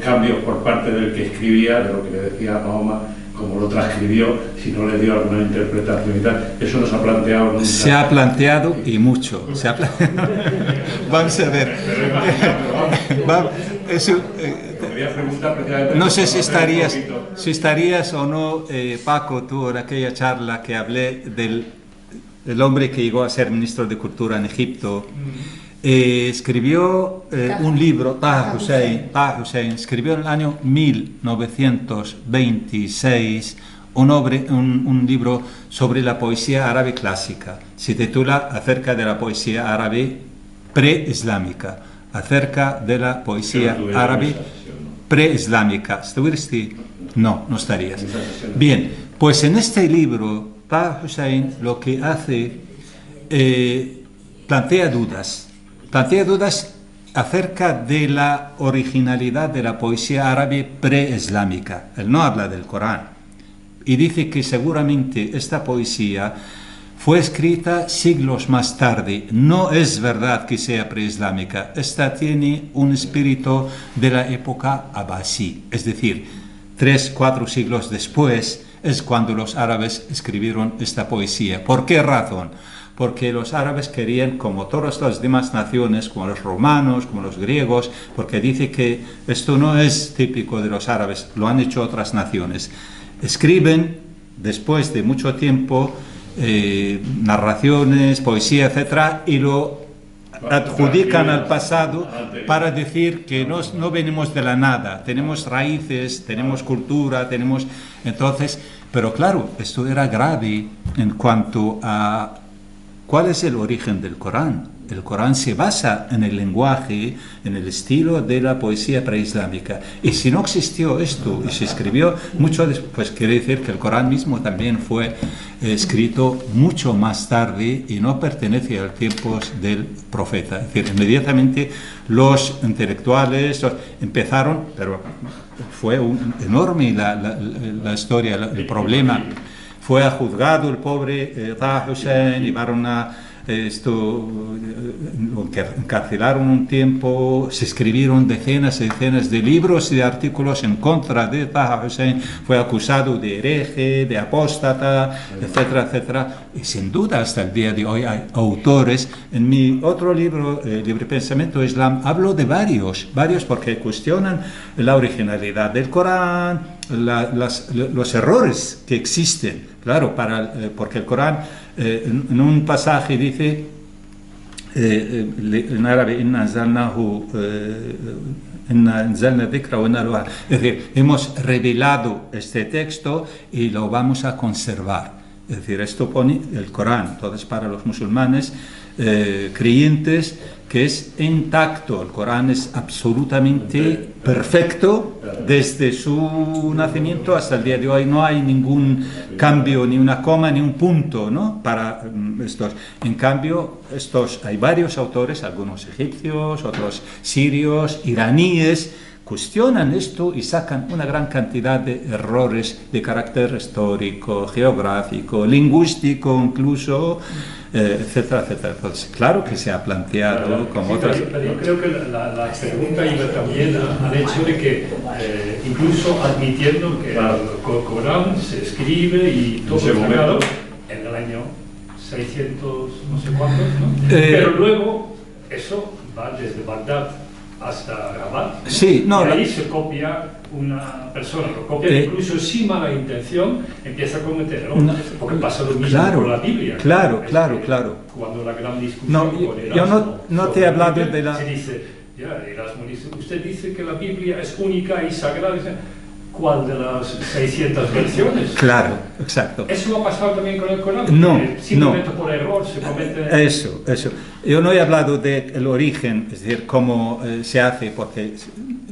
[SPEAKER 5] cambio por parte del que escribía, de lo que le decía a Mahoma, como lo transcribió, si no le dio alguna interpretación y tal. Eso no se ha planteado nunca.
[SPEAKER 2] Se ha planteado y mucho. Vamos a ver. No sé si estarías o no, Paco, tú en aquella charla que hablé del hombre que llegó a ser ministro de Cultura en Egipto. Escribió un libro, Taha Hussein, escribió en el año 1926 un libro sobre la poesía árabe clásica. Se titula Acerca de la poesía árabe preislámica. Acerca de la poesía árabe preislámica. ¿Estuviste? No estarías. Bien, pues en este libro, Taha Hussein lo que hace, plantea dudas acerca de la originalidad de la poesía árabe preislámica. Él no habla del Corán y dice que seguramente esta poesía fue escrita siglos más tarde. No es verdad que sea preislámica. Esta tiene un espíritu de la época abasí, es decir, 3-4 siglos después es cuando los árabes escribieron esta poesía. ¿Por qué razón? Porque los árabes querían, como todas las demás naciones, como los romanos, como los griegos, porque dice que esto no es típico de los árabes, lo han hecho otras naciones. Escriben, después de mucho tiempo, narraciones, poesía, etcétera, y lo adjudican al pasado para decir que no venimos de la nada, tenemos raíces, tenemos cultura, tenemos... Entonces, pero claro, esto era grave en cuanto a... ¿Cuál es el origen del Corán? El Corán se basa en el lenguaje, en el estilo de la poesía preislámica. Y si no existió esto y se escribió mucho después, pues quiere decir que el Corán mismo también fue escrito mucho más tarde y no pertenece a los tiempos del profeta. Es decir, inmediatamente los intelectuales empezaron, pero fue enorme la historia, el problema. Fue juzgado el pobre Taha Hussein, llevaron lo encarcelaron un tiempo, se escribieron decenas y decenas de libros y de artículos en contra de Taha Hussein, fue acusado de hereje, de apóstata, etcétera, etcétera. Y sin duda hasta el día de hoy hay autores. En mi otro libro, Libre Pensamiento Islam, hablo de varios porque cuestionan la originalidad del Corán, los errores que existen, claro, porque el Corán en un pasaje dice en árabe inna anzalna dhikra wa inna lahu, es decir, hemos revelado este texto y lo vamos a conservar. Es decir, esto pone el Corán, entonces para los musulmanes creyentes, que es intacto. El Corán es absolutamente perfecto desde su nacimiento hasta el día de hoy. No hay ningún cambio, ni una coma, ni un punto, ¿no? Para estos. En cambio, hay varios autores, algunos egipcios, otros sirios, iraníes, cuestionan esto y sacan una gran cantidad de errores de carácter histórico, geográfico, lingüístico incluso, etcétera, etcétera. Entonces, claro que se ha planteado como otras...
[SPEAKER 8] Pero yo creo que la pregunta iba también al hecho de que, incluso admitiendo que el Corán se escribe y todo sacado en el año 600 no sé cuántos, ¿no? Pero luego eso va desde Bagdad hasta Rabat.
[SPEAKER 2] Sí, no,
[SPEAKER 8] y ahí se copia una persona, lo copia incluso sin mala intención, empieza a cometer errores, porque pasa lo mismo con la Biblia.
[SPEAKER 2] Claro.
[SPEAKER 8] Cuando la gran discusión con Erasmo,
[SPEAKER 2] yo no te he hablado de la...
[SPEAKER 8] Se dice, Erasmo dice, usted dice que la Biblia es única y sagrada. ¿Cuál de las 600 versiones?
[SPEAKER 2] Claro, exacto.
[SPEAKER 8] ¿Eso ha pasado también con el Corán? Simplemente por error se comete...
[SPEAKER 2] Eso. Yo no he hablado del origen, es decir, cómo se hace, porque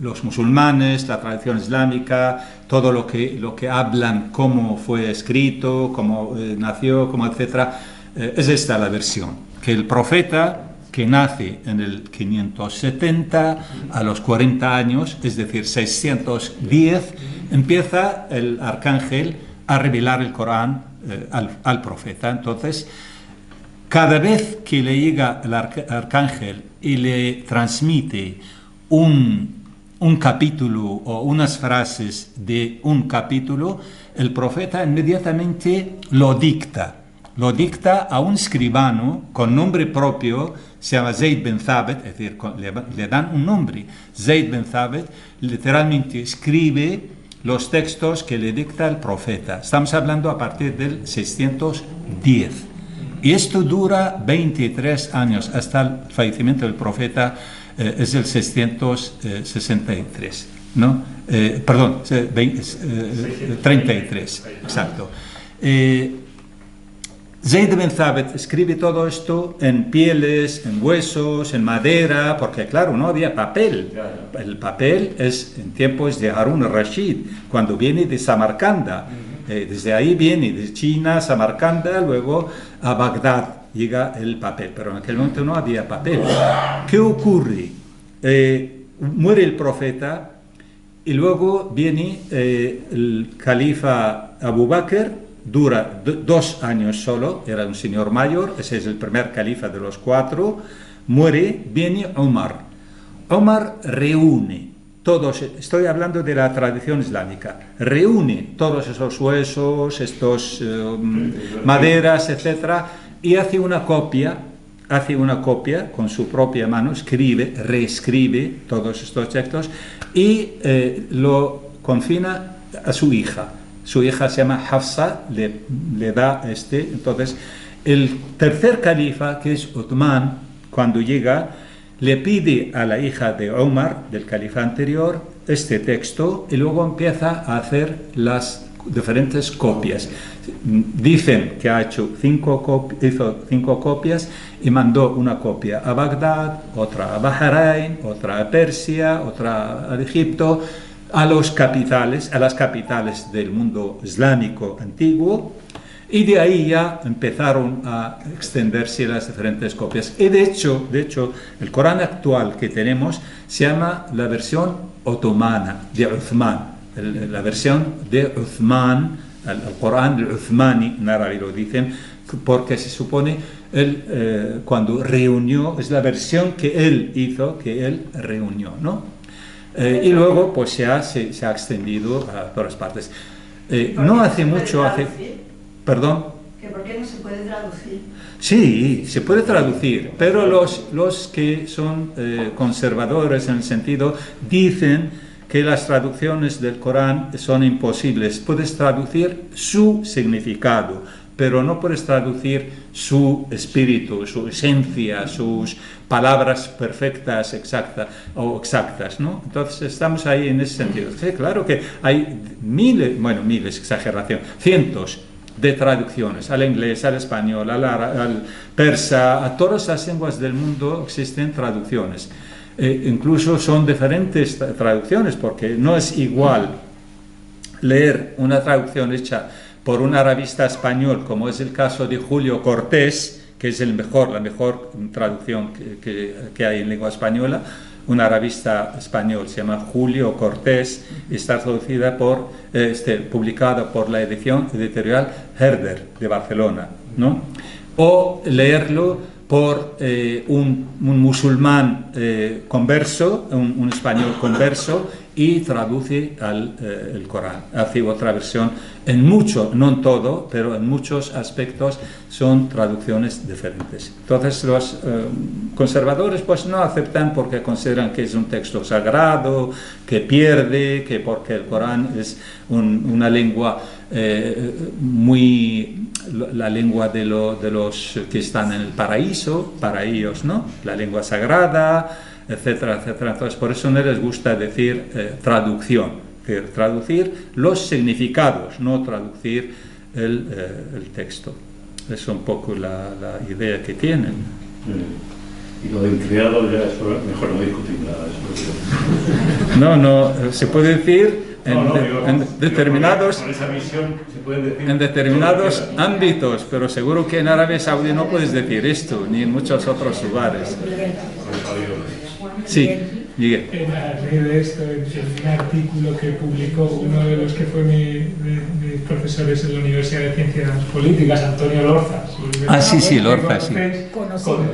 [SPEAKER 2] los musulmanes, la tradición islámica, todo lo que hablan, cómo fue escrito, cómo nació, cómo etcétera, es esta la versión, que el profeta que nace en el 570, a los 40 años, es decir, 610, empieza el arcángel a revelar el Corán al profeta. Entonces, cada vez que le llega el arcángel y le transmite un capítulo o unas frases de un capítulo, el profeta inmediatamente lo dicta a un escribano con nombre propio, se llama Zayd bin Thabit, es decir, le dan un nombre. Zayd bin Thabit literalmente escribe los textos que le dicta el profeta. Estamos hablando a partir del 610. Y esto dura 23 años, hasta el fallecimiento del profeta, es el 663, ¿no? Perdón, 33, exacto. Zayd bin Thabit escribe todo esto en pieles, en huesos, en madera, porque claro, no había papel. El papel es en tiempos de Harun al-Rashid, cuando viene de Samarcanda. Desde ahí viene, de China, Samarcanda, luego a Bagdad llega el papel, pero en aquel momento no había papel. ¿Qué ocurre? Muere el profeta y luego viene el califa Abu Bakr. Dura 2 años solo, era un señor mayor, ese es el primer califa de los 4, muere, viene Omar. Omar reúne todos, estoy hablando de la tradición islámica, reúne todos esos huesos, estos maderas, etc., y hace una copia con su propia mano, reescribe todos estos textos y lo confina a su hija. Su hija se llama Hafsa, le da entonces el tercer califa, que es Uthman, cuando llega, le pide a la hija de Omar, del califa anterior, este texto, y luego empieza a hacer las diferentes copias. Dicen que hizo 5 copias y mandó una copia a Bagdad, otra a Bahrein, otra a Persia, otra a Egipto, a las capitales del mundo islámico antiguo, y de ahí ya empezaron a extenderse las diferentes copias. Y de hecho, el Corán actual que tenemos se llama la versión otomana de Uthman, la versión de Uthman, el Corán de Uthmani, en árabe lo dicen, porque se supone cuando reunió, es la versión que él hizo, que él reunió, ¿no? Y luego pues se ha extendido a todas partes. No hace mucho, ¿Perdón?
[SPEAKER 9] ¿Por qué no se puede traducir?
[SPEAKER 2] Sí, se puede traducir, pero los que son conservadores en el sentido dicen que las traducciones del Corán son imposibles. Puedes traducir su significado, pero no puedes traducir su espíritu, su esencia, sus palabras perfectas, exactas, ¿no? Entonces estamos ahí en ese sentido. Sí, claro que hay miles, exageración, cientos de traducciones al inglés, al español, al persa, a todas las lenguas del mundo existen traducciones. Incluso son diferentes traducciones, porque no es igual leer una traducción hecha por un arabista español, como es el caso de Julio Cortés, que es la mejor traducción que hay en lengua española. Un arabista español se llama Julio Cortés, está traducida publicada por la editorial Herder de Barcelona, ¿no? O leerlo por un musulmán converso, un español converso, y traduce el Corán. Hace otra versión, no en todo, pero en muchos aspectos son traducciones diferentes. Entonces los conservadores pues no aceptan, porque consideran que es un texto sagrado, que pierde, que porque el Corán es una lengua la lengua de los que están en el paraíso, para ellos, ¿no? La lengua sagrada, etcétera, etcétera. Entonces, por eso no les gusta decir traducción, traducir los significados, no traducir el texto. Es un poco la idea que tienen.
[SPEAKER 5] Y lo del criado ya eso mejor no discutir nada. Eso
[SPEAKER 2] No, se puede decir en determinados,
[SPEAKER 5] con esa visión se puede decir
[SPEAKER 2] en determinados ámbitos, pero seguro que en Arabia Saudí no puedes decir esto, ni en muchos otros lugares. Sí, Miguel.
[SPEAKER 6] A raíz de esto, en un artículo que publicó uno de los que fue mis profesores en la Universidad de Ciencias Políticas, Antonio Lorzas.
[SPEAKER 2] Sí, Lorzas, sí.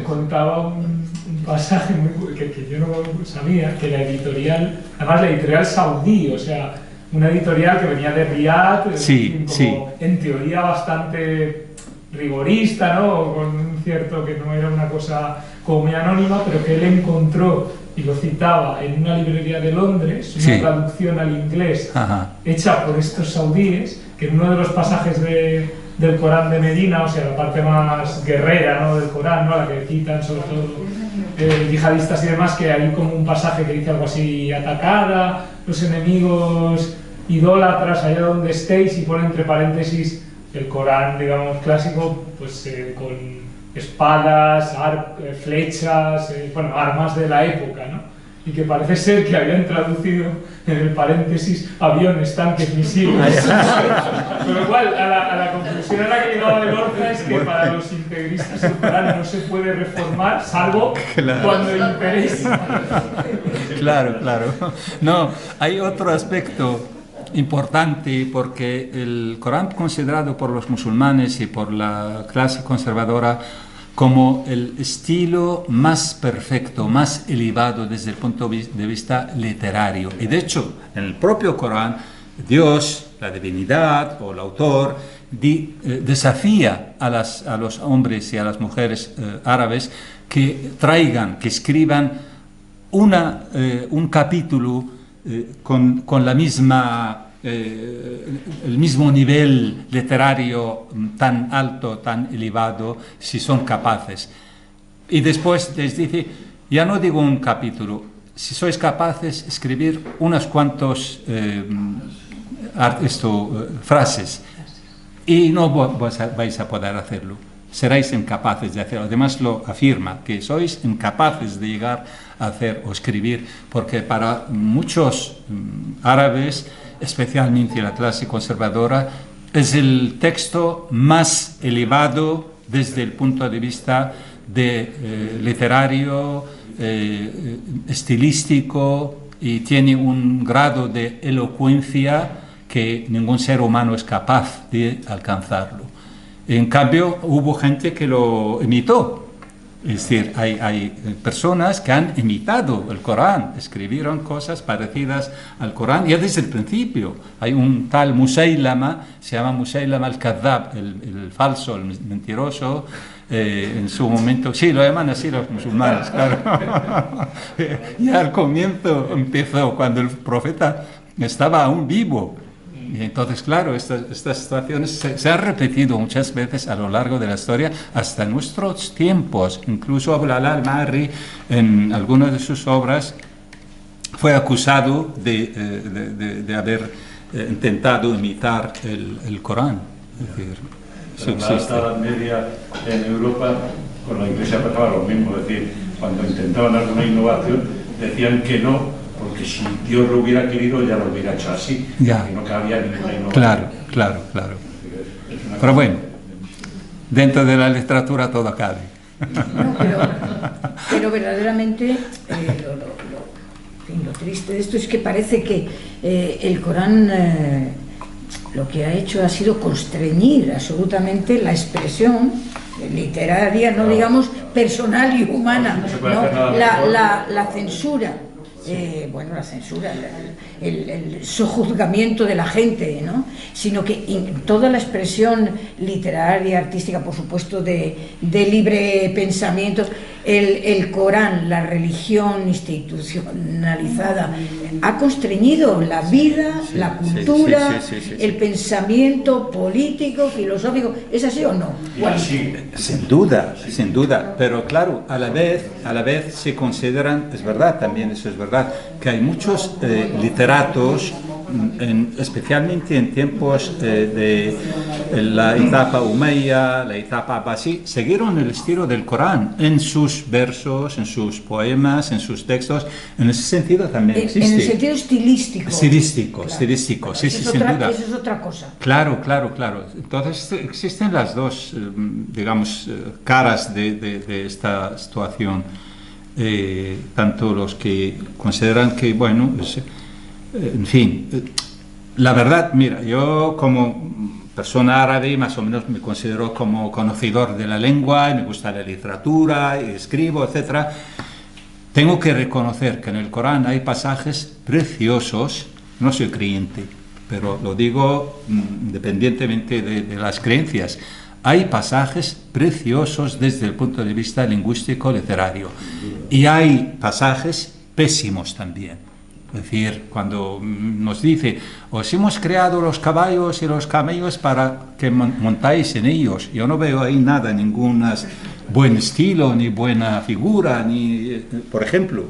[SPEAKER 6] Contaba un pasaje que yo no sabía, que la editorial, además la editorial saudí, o sea, una editorial que venía de Riyadh, en teoría bastante rigorista, ¿no? Con un cierto que no era una cosa como muy anónima, pero que él encontró y lo citaba en una librería de Londres, una traducción al inglés hecha por estos saudíes, que en uno de los pasajes del Corán de Medina, o sea, la parte más guerrera, ¿no?, del Corán, ¿no?, la que citan sobre todo yihadistas y demás, que hay como un pasaje que dice algo así: atacada, los enemigos idólatras, allá donde estéis, y pone entre paréntesis el Corán, digamos, clásico, pues con espadas, flechas, bueno, armas de la época, ¿no? Y que parece ser que habían traducido en el paréntesis aviones, tanques, misiles. Con lo cual, a la conclusión a la que llegaba de Lorca es que para los integristas el Corán no se puede reformar, salvo cuando imperéis.
[SPEAKER 2] Claro. No, hay otro aspecto importante, porque el Corán, considerado por los musulmanes y por la clase conservadora como el estilo más perfecto, más elevado desde el punto de vista literario. Y de hecho, en el propio Corán, Dios, la divinidad o el autor, desafía a los hombres y a las mujeres árabes que escriban un capítulo con la misma el mismo nivel literario tan alto, tan elevado, si son capaces. Y después les dice, ya no digo un capítulo, si sois capaces, escribir unas cuantas frases, y no vais a poder hacerlo, seréis incapaces de hacerlo. Además lo afirma, que sois incapaces de llegar a hacer o escribir, porque para muchos árabes, especialmente la clase conservadora, es el texto más elevado desde el punto de vista literario, estilístico, y tiene un grado de elocuencia que ningún ser humano es capaz de alcanzarlo. En cambio, hubo gente que lo imitó. Es decir, hay personas que han imitado el Corán, escribieron cosas parecidas al Corán ya desde el principio. Hay un tal Musaylama, se llama Musaylama al-Kadhab, el falso, el mentiroso, en su momento, sí, lo llaman así los musulmanes, claro. Ya al comienzo empezó cuando el profeta estaba aún vivo. Y entonces, claro, estas situaciones se han repetido muchas veces a lo largo de la historia, hasta nuestros tiempos. Incluso Abdullah al-Ma'arri, en algunas de sus obras, fue acusado de haber intentado imitar el Corán. Es decir,
[SPEAKER 5] en la Alta Edad Media en Europa, con la Iglesia pasaba lo mismo. Es decir, cuando intentaban alguna innovación, decían que no, porque si Dios lo hubiera querido ya lo hubiera hecho así, y no cabía ninguna innovación.
[SPEAKER 2] Claro. Pero bueno, dentro de la literatura todo cabe.
[SPEAKER 1] No, pero verdaderamente lo triste de esto es que parece que el Corán lo que ha hecho ha sido constreñir absolutamente la expresión literaria, no digamos personal y humana, ¿no? La censura. La censura, el sojuzgamiento de la gente, ¿no? Sino que toda la expresión literaria, artística, por supuesto, de libre pensamiento, el Corán, la religión institucionalizada, ha constreñido la vida, la cultura, el pensamiento político, filosófico. ¿Es así o no?
[SPEAKER 2] Sin duda, pero claro, a la vez se consideran, es verdad, también eso es verdad, que hay muchos literatos especialmente en tiempos de la etapa umayya, la etapa abbasí, siguieron el estilo del Corán en sus versos, en sus poemas, en sus textos. En ese sentido también existe.
[SPEAKER 1] En el sentido estilístico.
[SPEAKER 2] Estilístico,
[SPEAKER 1] Claro.
[SPEAKER 2] sí, sin duda.
[SPEAKER 1] Eso es otra cosa.
[SPEAKER 2] Claro. Entonces existen las dos, digamos, caras de esta situación. Tanto los que consideran que, bueno, en fin, la verdad, mira, yo como persona árabe más o menos me considero como conocedor de la lengua y me gusta la literatura y escribo, etcétera. Tengo que reconocer que en el Corán hay pasajes preciosos. No soy creyente, pero lo digo independientemente de las creencias. Hay pasajes preciosos desde el punto de vista lingüístico literario y hay pasajes pésimos también. Es decir, cuando nos dice, os hemos creado los caballos y los camellos para que montáis en ellos, yo no veo ahí nada, ningún buen estilo, ni buena figura, ni, por ejemplo.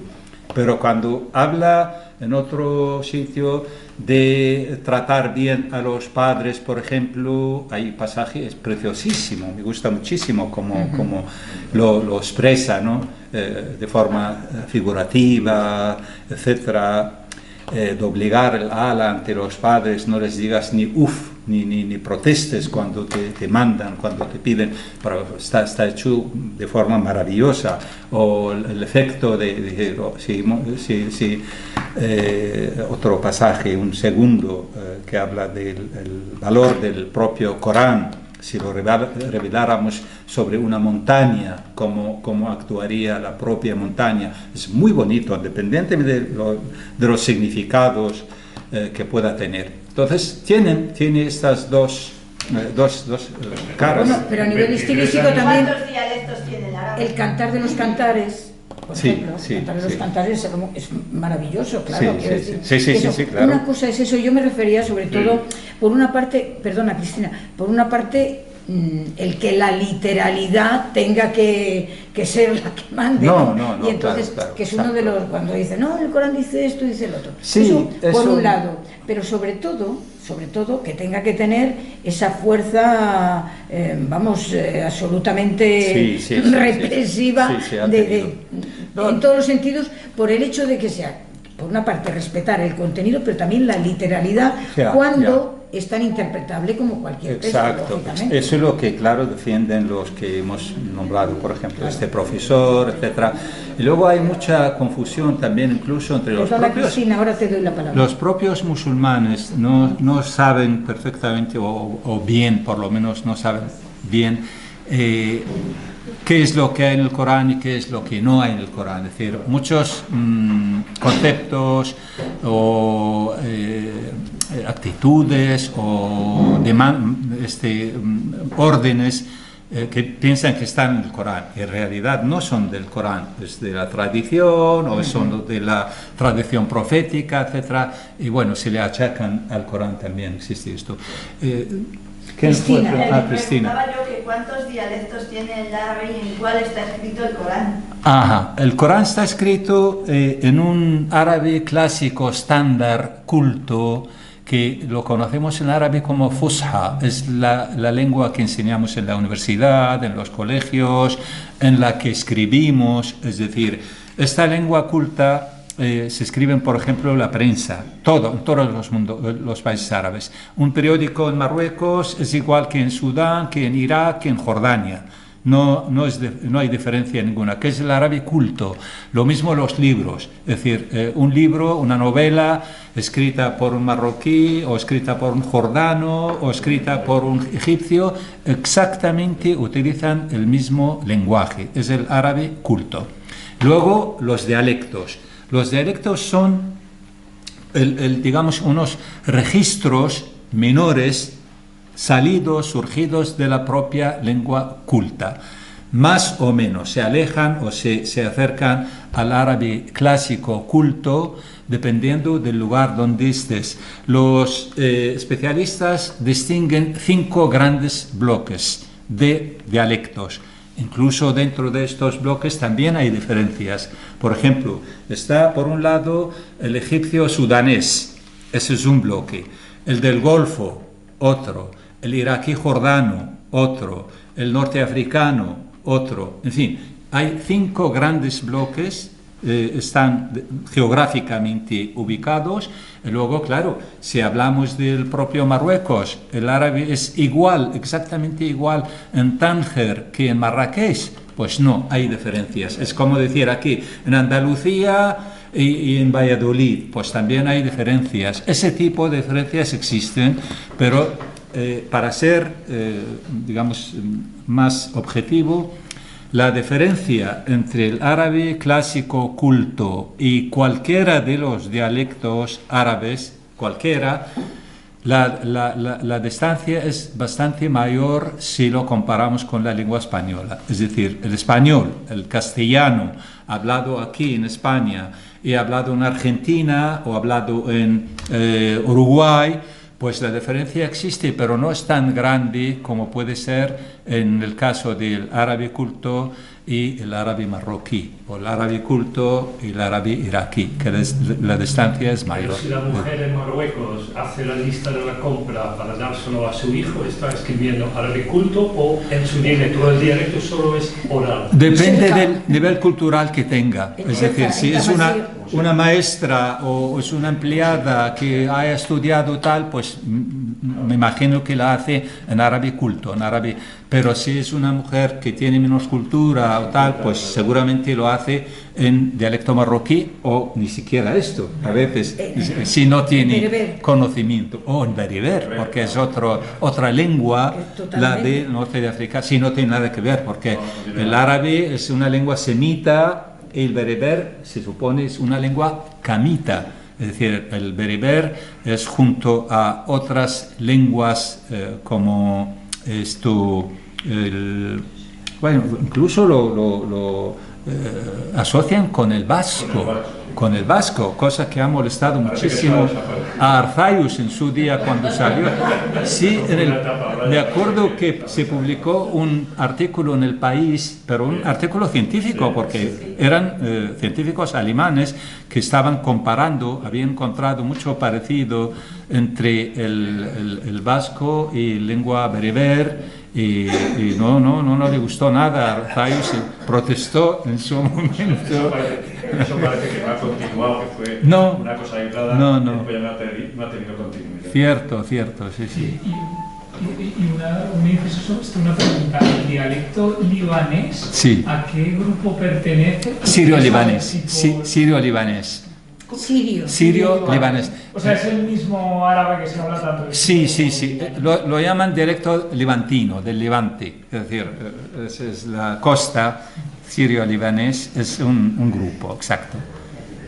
[SPEAKER 2] Pero cuando habla en otro sitio de tratar bien a los padres, por ejemplo, hay pasajes preciosísimos, me gusta muchísimo como lo expresa, ¿no? De forma figurativa, etcétera, de obligar el ala ante los padres, no les digas ni uff, ni protestes cuando te mandan, cuando te piden, pero está hecho de forma maravillosa. O el efecto otro pasaje, un segundo, que habla del valor del propio Corán. Si lo reveláramos sobre una montaña, cómo actuaría la propia montaña. Es muy bonito, independientemente de los significados que pueda tener. Entonces, tiene estas dos caras.
[SPEAKER 1] Bueno, pero a nivel estilístico también,
[SPEAKER 9] ¿Cuántos dialectos tiene el árabe?
[SPEAKER 1] el cantar de los cantares, por ejemplo, el cantar de los cantares es maravilloso, claro.
[SPEAKER 2] Sí, claro.
[SPEAKER 1] Una cosa es eso, yo me refería sobre todo, por una parte, perdona Cristina, por una parte el que la literalidad tenga que ser la que mande,
[SPEAKER 2] no,
[SPEAKER 1] y entonces
[SPEAKER 2] claro,
[SPEAKER 1] que es uno de los, cuando dice, no, el Corán dice esto, dice el otro.
[SPEAKER 2] Sí,
[SPEAKER 1] eso por un lado, pero sobre todo que tenga que tener esa fuerza, absolutamente represiva, en todos los sentidos, por el hecho de que sea, por una parte, respetar el contenido, pero también la literalidad, es tan interpretable como cualquier texto.
[SPEAKER 2] Exacto, eso es lo que, claro, defienden los que hemos nombrado, por ejemplo, este profesor, etcétera. Y luego hay mucha confusión también, incluso entre los propios...
[SPEAKER 1] Cristina, ahora te doy la palabra.
[SPEAKER 2] Los propios musulmanes no saben perfectamente, o bien, por lo menos, no saben bien qué es lo que hay en el Corán y qué es lo que no hay en el Corán. Es decir, muchos conceptos o actitudes o órdenes que piensan que están en el Corán, en realidad no son del Corán, es de la tradición o son de la tradición profética, etcétera, y bueno, se le achacan al Corán también, existe esto.
[SPEAKER 1] Cristina.
[SPEAKER 9] Preguntaba yo que cuántos dialectos tiene el árabe y en cuál está escrito el Corán.
[SPEAKER 2] Ajá, el Corán está escrito en un árabe clásico, estándar, culto, que lo conocemos en árabe como Fusha, es la lengua que enseñamos en la universidad, en los colegios, en la que escribimos, es decir, esta lengua culta se escriben, por ejemplo, la prensa, en todos los países árabes. Un periódico en Marruecos es igual que en Sudán, que en Irak, que en Jordania. No hay diferencia ninguna, que es el árabe culto. Lo mismo los libros, es decir, un libro, una novela escrita por un marroquí o escrita por un jordano o escrita por un egipcio, exactamente utilizan el mismo lenguaje, es el árabe culto. Luego los dialectos. Los dialectos son, digamos, unos registros menores surgidos de la propia lengua culta. Más o menos se alejan o se acercan al árabe clásico culto, dependiendo del lugar donde estés. Los especialistas distinguen 5 grandes bloques de dialectos. Incluso dentro de estos bloques también hay diferencias. Por ejemplo, está por un lado el egipcio sudanés, ese es un bloque. El del Golfo, otro. El iraquí jordano, otro. El norteafricano, otro. En fin, hay 5 grandes bloques, están geográficamente ubicados. Y luego, claro, si hablamos del propio Marruecos, el árabe es igual, exactamente igual en Tánger que en Marrakech. Pues no, hay diferencias. Es como decir aquí, en Andalucía y en Valladolid, pues también hay diferencias. Ese tipo de diferencias existen, pero para ser, digamos, más objetivo, la diferencia entre el árabe clásico culto y cualquiera de los dialectos árabes, cualquiera, la distancia es bastante mayor si lo comparamos con la lengua española. Es decir, el español, el castellano, hablado aquí en España y hablado en Argentina o hablado en Uruguay, pues la diferencia existe, pero no es tan grande como puede ser en el caso del árabe culto y el árabe marroquí, o el árabe culto y el árabe iraquí, que la distancia es mayor.
[SPEAKER 8] Pero si la mujer en Marruecos hace la lista de la compra para dárselo a su hijo, ¿está escribiendo árabe culto o en su dialecto? El dialecto solo es oral.
[SPEAKER 2] Depende del nivel cultural que tenga. Es decir, si es una maestra o es una empleada que haya estudiado tal, pues me imagino que la hace en árabe culto, en árabe. Pero si es una mujer que tiene menos cultura o tal, pues seguramente lo hace en dialecto marroquí o ni siquiera esto, a veces, si no tiene conocimiento, o en bereber, porque es otra lengua, la de norte de África, si no tiene nada que ver, porque el árabe es una lengua semita y el bereber se supone es una lengua camita. Es decir, el bereber es junto a otras lenguas como esto, bueno, incluso lo asocian con el vasco, cosa que ha molestado muchísimo a Arzayus en su día cuando salió. Sí, me acuerdo que se publicó un artículo en El País, pero un artículo científico, porque eran científicos alemanes que estaban comparando, habían encontrado mucho parecido entre el vasco y lengua bereber. Y no le gustó nada a Arzayus, protestó en su momento.
[SPEAKER 5] Eso parece que no ha continuado, que fue una cosa aislada, después ya no ha tenido continuidad.
[SPEAKER 2] Cierto, sí.
[SPEAKER 6] Una pregunta, ¿el dialecto libanés a qué grupo pertenece?
[SPEAKER 2] Sirio-libanés. Sirio-libanés. Sirio-libanés.
[SPEAKER 6] O sea, es el mismo árabe que se habla tanto.
[SPEAKER 2] Sí. Lo llaman dialecto levantino, del Levante. Es decir, es la costa sirio-libanés, es un grupo, exacto.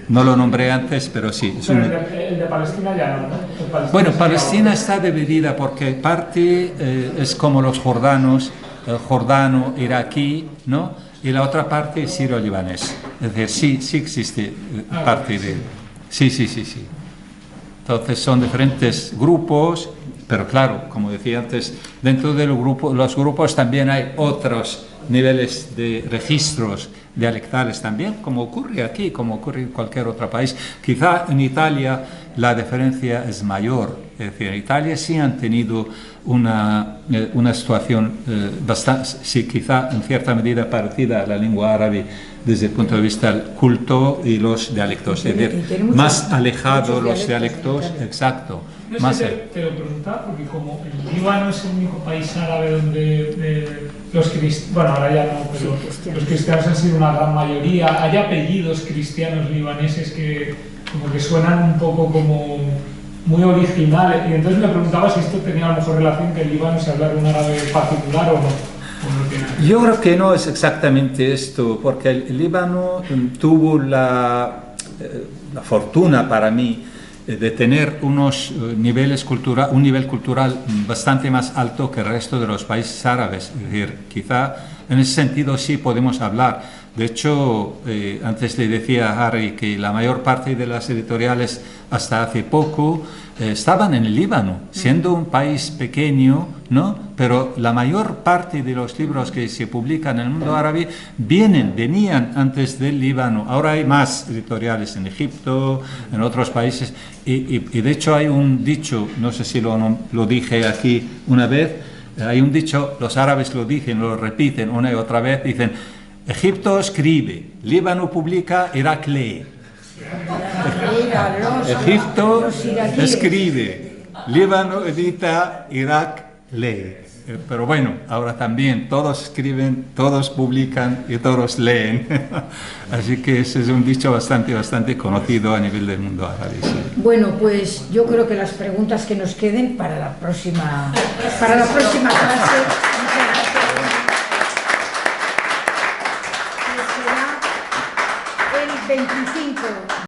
[SPEAKER 2] No lo nombré antes, pero sí.
[SPEAKER 6] Pero el de Palestina ya no.
[SPEAKER 2] Bueno, Palestina está dividida porque parte es como los jordanos, el jordano iraquí, ¿no? Y la otra parte es sirio-libanés. Es decir, sí existe parte de... Sí. Entonces son diferentes grupos, pero claro, como decía antes, dentro de los grupos también hay otros niveles de registros dialectales también, como ocurre aquí, como ocurre en cualquier otro país. Quizá en Italia la diferencia es mayor. Es decir, en Italia sí han tenido una situación sí, quizá en cierta medida parecida a la lengua árabe desde el punto de vista del culto y los dialectos. Es decir, más alejados los dialectos, exacto.
[SPEAKER 6] No más te lo preguntaba porque como el Líbano es el único país árabe donde los cristianos, bueno, ahora ya no, pero los cristianos han sido una gran mayoría, hay apellidos cristianos libaneses que como que suenan un poco como muy originales, y entonces me preguntaba si esto tenía a lo mejor relación que el Líbano se hablara un árabe particular o no.
[SPEAKER 2] Yo creo que no es exactamente esto, porque el Líbano tuvo la fortuna para mí de tener un nivel cultural bastante más alto que el resto de los países árabes. Es decir, quizá en ese sentido sí podemos hablar, De hecho, antes le decía a Harry que la mayor parte de las editoriales hasta hace poco estaban en el Líbano, siendo un país pequeño, ¿no? Pero la mayor parte de los libros que se publican en el mundo árabe venían antes del Líbano. Ahora hay más editoriales en Egipto, en otros países, y de hecho hay un dicho, no sé si lo dije aquí una vez, hay un dicho, los árabes lo dicen, lo repiten una y otra vez, dicen: Egipto escribe, Líbano publica, Irak lee. Egipto escribe, Líbano edita, Irak lee. Pero bueno, ahora también todos escriben, todos publican y todos leen. Así que ese es un dicho bastante conocido a nivel del mundo árabe. Sí.
[SPEAKER 1] Bueno, pues yo creo que las preguntas que nos queden para la próxima clase